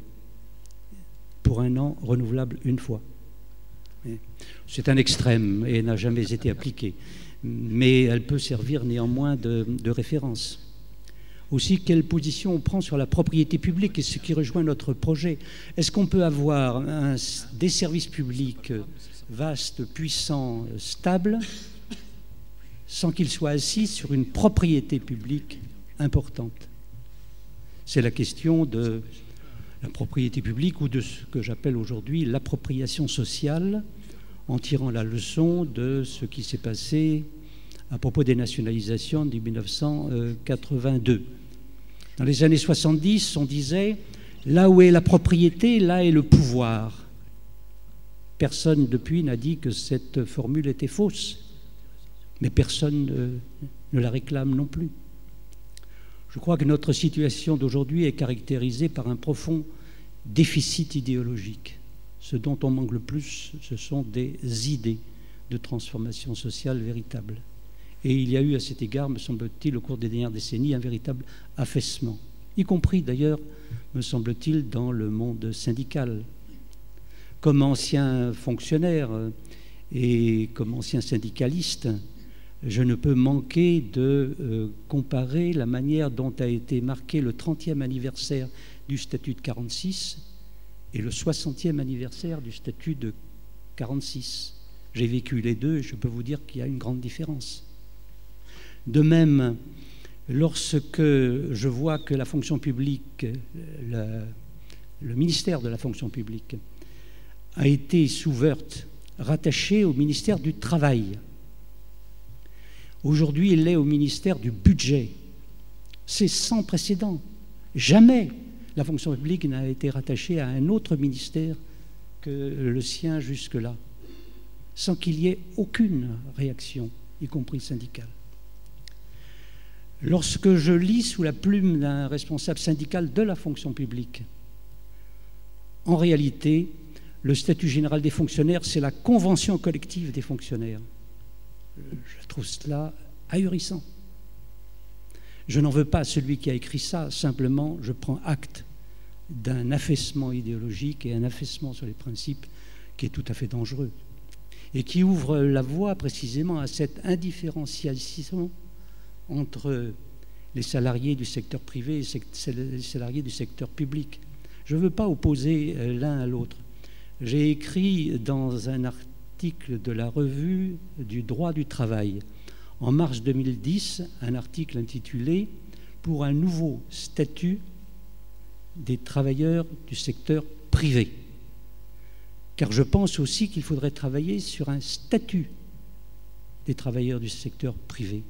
pour un an renouvelable une fois. C'est un extrême et n'a jamais été appliqué, mais elle peut servir néanmoins de référence. Aussi, quelle position on prend sur la propriété publique, et ce qui rejoint notre projet. Est-ce qu'on peut avoir des services publics vastes, puissants, stables, sans qu'ils soient assis sur une propriété publique importante? C'est la question de la propriété publique ou de ce que j'appelle aujourd'hui l'appropriation sociale, en tirant la leçon de ce qui s'est passé à propos des nationalisations de 1982. Dans les années 70, on disait « là où est la propriété, là est le pouvoir ». Personne depuis n'a dit que cette formule était fausse, mais personne ne la réclame non plus. Je crois que notre situation d'aujourd'hui est caractérisée par un profond déficit idéologique. Ce dont on manque le plus, ce sont des idées de transformation sociale véritables. Et il y a eu à cet égard, me semble-t-il, au cours des dernières décennies, un véritable affaissement, y compris d'ailleurs, me semble-t-il, dans le monde syndical. Comme ancien fonctionnaire et comme ancien syndicaliste, je ne peux manquer de comparer la manière dont a été marqué le 30e anniversaire du statut de 46 et le 60e anniversaire du statut de 46. J'ai vécu les deux et je peux vous dire qu'il y a une grande différence. De même, lorsque je vois que la fonction publique, le ministère de la fonction publique a été sous Wörth rattaché au ministère du Travail. Aujourd'hui, il est au ministère du Budget. C'est sans précédent. Jamais la fonction publique n'a été rattachée à un autre ministère que le sien jusque-là, sans qu'il y ait aucune réaction, y compris syndicale. Lorsque je lis sous la plume d'un responsable syndical de la fonction publique, en réalité, le statut général des fonctionnaires, c'est la convention collective des fonctionnaires. Je trouve cela ahurissant. Je n'en veux pas à celui qui a écrit ça, simplement je prends acte d'un affaissement idéologique et un affaissement sur les principes qui est tout à fait dangereux et qui ouvre la voie précisément à cette indifférenciation entre les salariés du secteur privé et les salariés du secteur public. Je ne veux pas opposer l'un à l'autre. J'ai écrit dans un article de la revue du droit du travail, en mars 2010, un article intitulé « Pour un nouveau statut des travailleurs du secteur privé ». Car je pense aussi qu'il faudrait travailler sur un statut des travailleurs du secteur privé,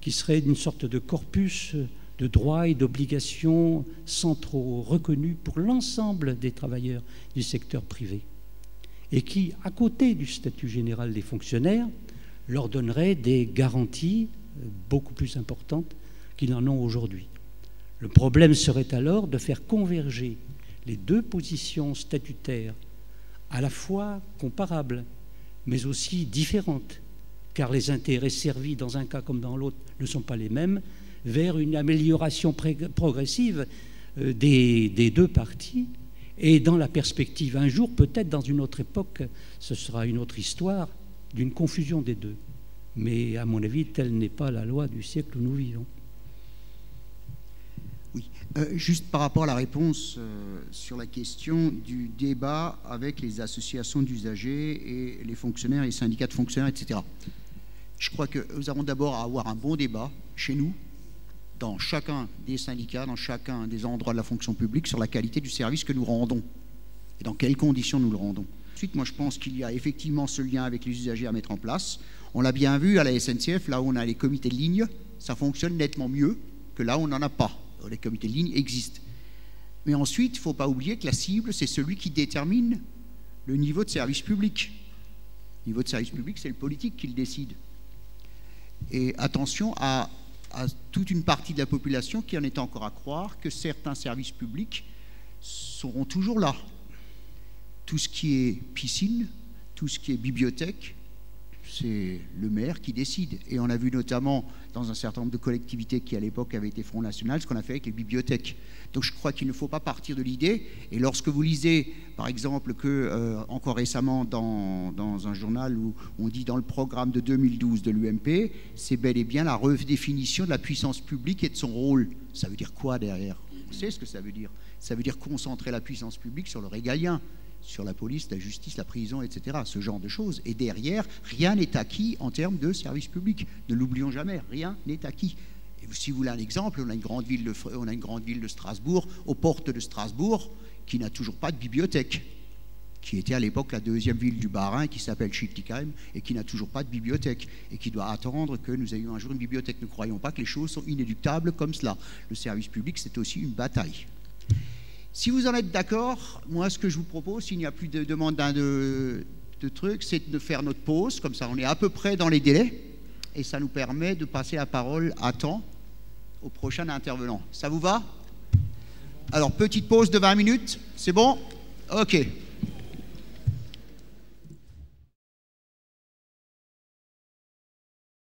qui serait une sorte de corpus de droits et d'obligations centraux reconnus pour l'ensemble des travailleurs du secteur privé, et qui, à côté du statut général des fonctionnaires, leur donnerait des garanties beaucoup plus importantes qu'ils n'en ont aujourd'hui. Le problème serait alors de faire converger les deux positions statutaires, à la fois comparables, mais aussi différentes, car les intérêts servis dans un cas comme dans l'autre ne sont pas les mêmes, vers une amélioration progressive des deux parties, et dans la perspective, un jour, peut-être dans une autre époque, ce sera une autre histoire, d'une confusion des deux. Mais à mon avis, telle n'est pas la loi du siècle où nous vivons. Oui, juste par rapport à la réponse sur la question du débat avec les associations d'usagers et les fonctionnaires, les syndicats de fonctionnaires, etc. Je crois que nous avons d'abord à avoir un bon débat chez nous, dans chacun des syndicats, dans chacun des endroits de la fonction publique, sur la qualité du service que nous rendons et dans quelles conditions nous le rendons. Ensuite, moi je pense qu'il y a effectivement ce lien avec les usagers à mettre en place. On l'a bien vu à la SNCF, là où on a les comités de ligne, ça fonctionne nettement mieux que là où on n'en a pas. Les comités de ligne existent. Mais ensuite, il ne faut pas oublier que la cible, c'est celui qui détermine le niveau de service public. Le niveau de service public, c'est le politique qui le décide. Et attention à toute une partie de la population qui en est encore à croire que certains services publics seront toujours là. Tout ce qui est piscine, tout ce qui est bibliothèque, c'est le maire qui décide. Et on a vu notamment dans un certain nombre de collectivités qui à l'époque avaient été Front National, ce qu'on a fait avec les bibliothèques. Donc je crois qu'il ne faut pas partir de l'idée. Et lorsque vous lisez, par exemple, que encore récemment dans un journal où on dit dans le programme de 2012 de l'UMP, c'est bel et bien la redéfinition de la puissance publique et de son rôle. Ça veut dire quoi derrière? On sait ce que ça veut dire. Ça veut dire concentrer la puissance publique sur le régalien, sur la police, la justice, la prison, etc. Ce genre de choses. Et derrière, rien n'est acquis en termes de service public. Ne l'oublions jamais, rien n'est acquis. Et si vous voulez un exemple, on a une grande ville de Strasbourg, aux portes de Strasbourg, qui n'a toujours pas de bibliothèque, qui était à l'époque la deuxième ville du Bas-Rhin, qui s'appelle Schiltigheim, et qui n'a toujours pas de bibliothèque, et qui doit attendre que nous ayons un jour une bibliothèque. Ne croyons pas que les choses sont inéluctables comme cela. Le service public, c'est aussi une bataille. Si vous en êtes d'accord, moi ce que je vous propose, s'il n'y a plus de demande de trucs, c'est de faire notre pause, comme ça on est à peu près dans les délais, et ça nous permet de passer la parole à temps au prochain intervenant. Ça vous va? Alors petite pause de 20 minutes, c'est bon? Ok.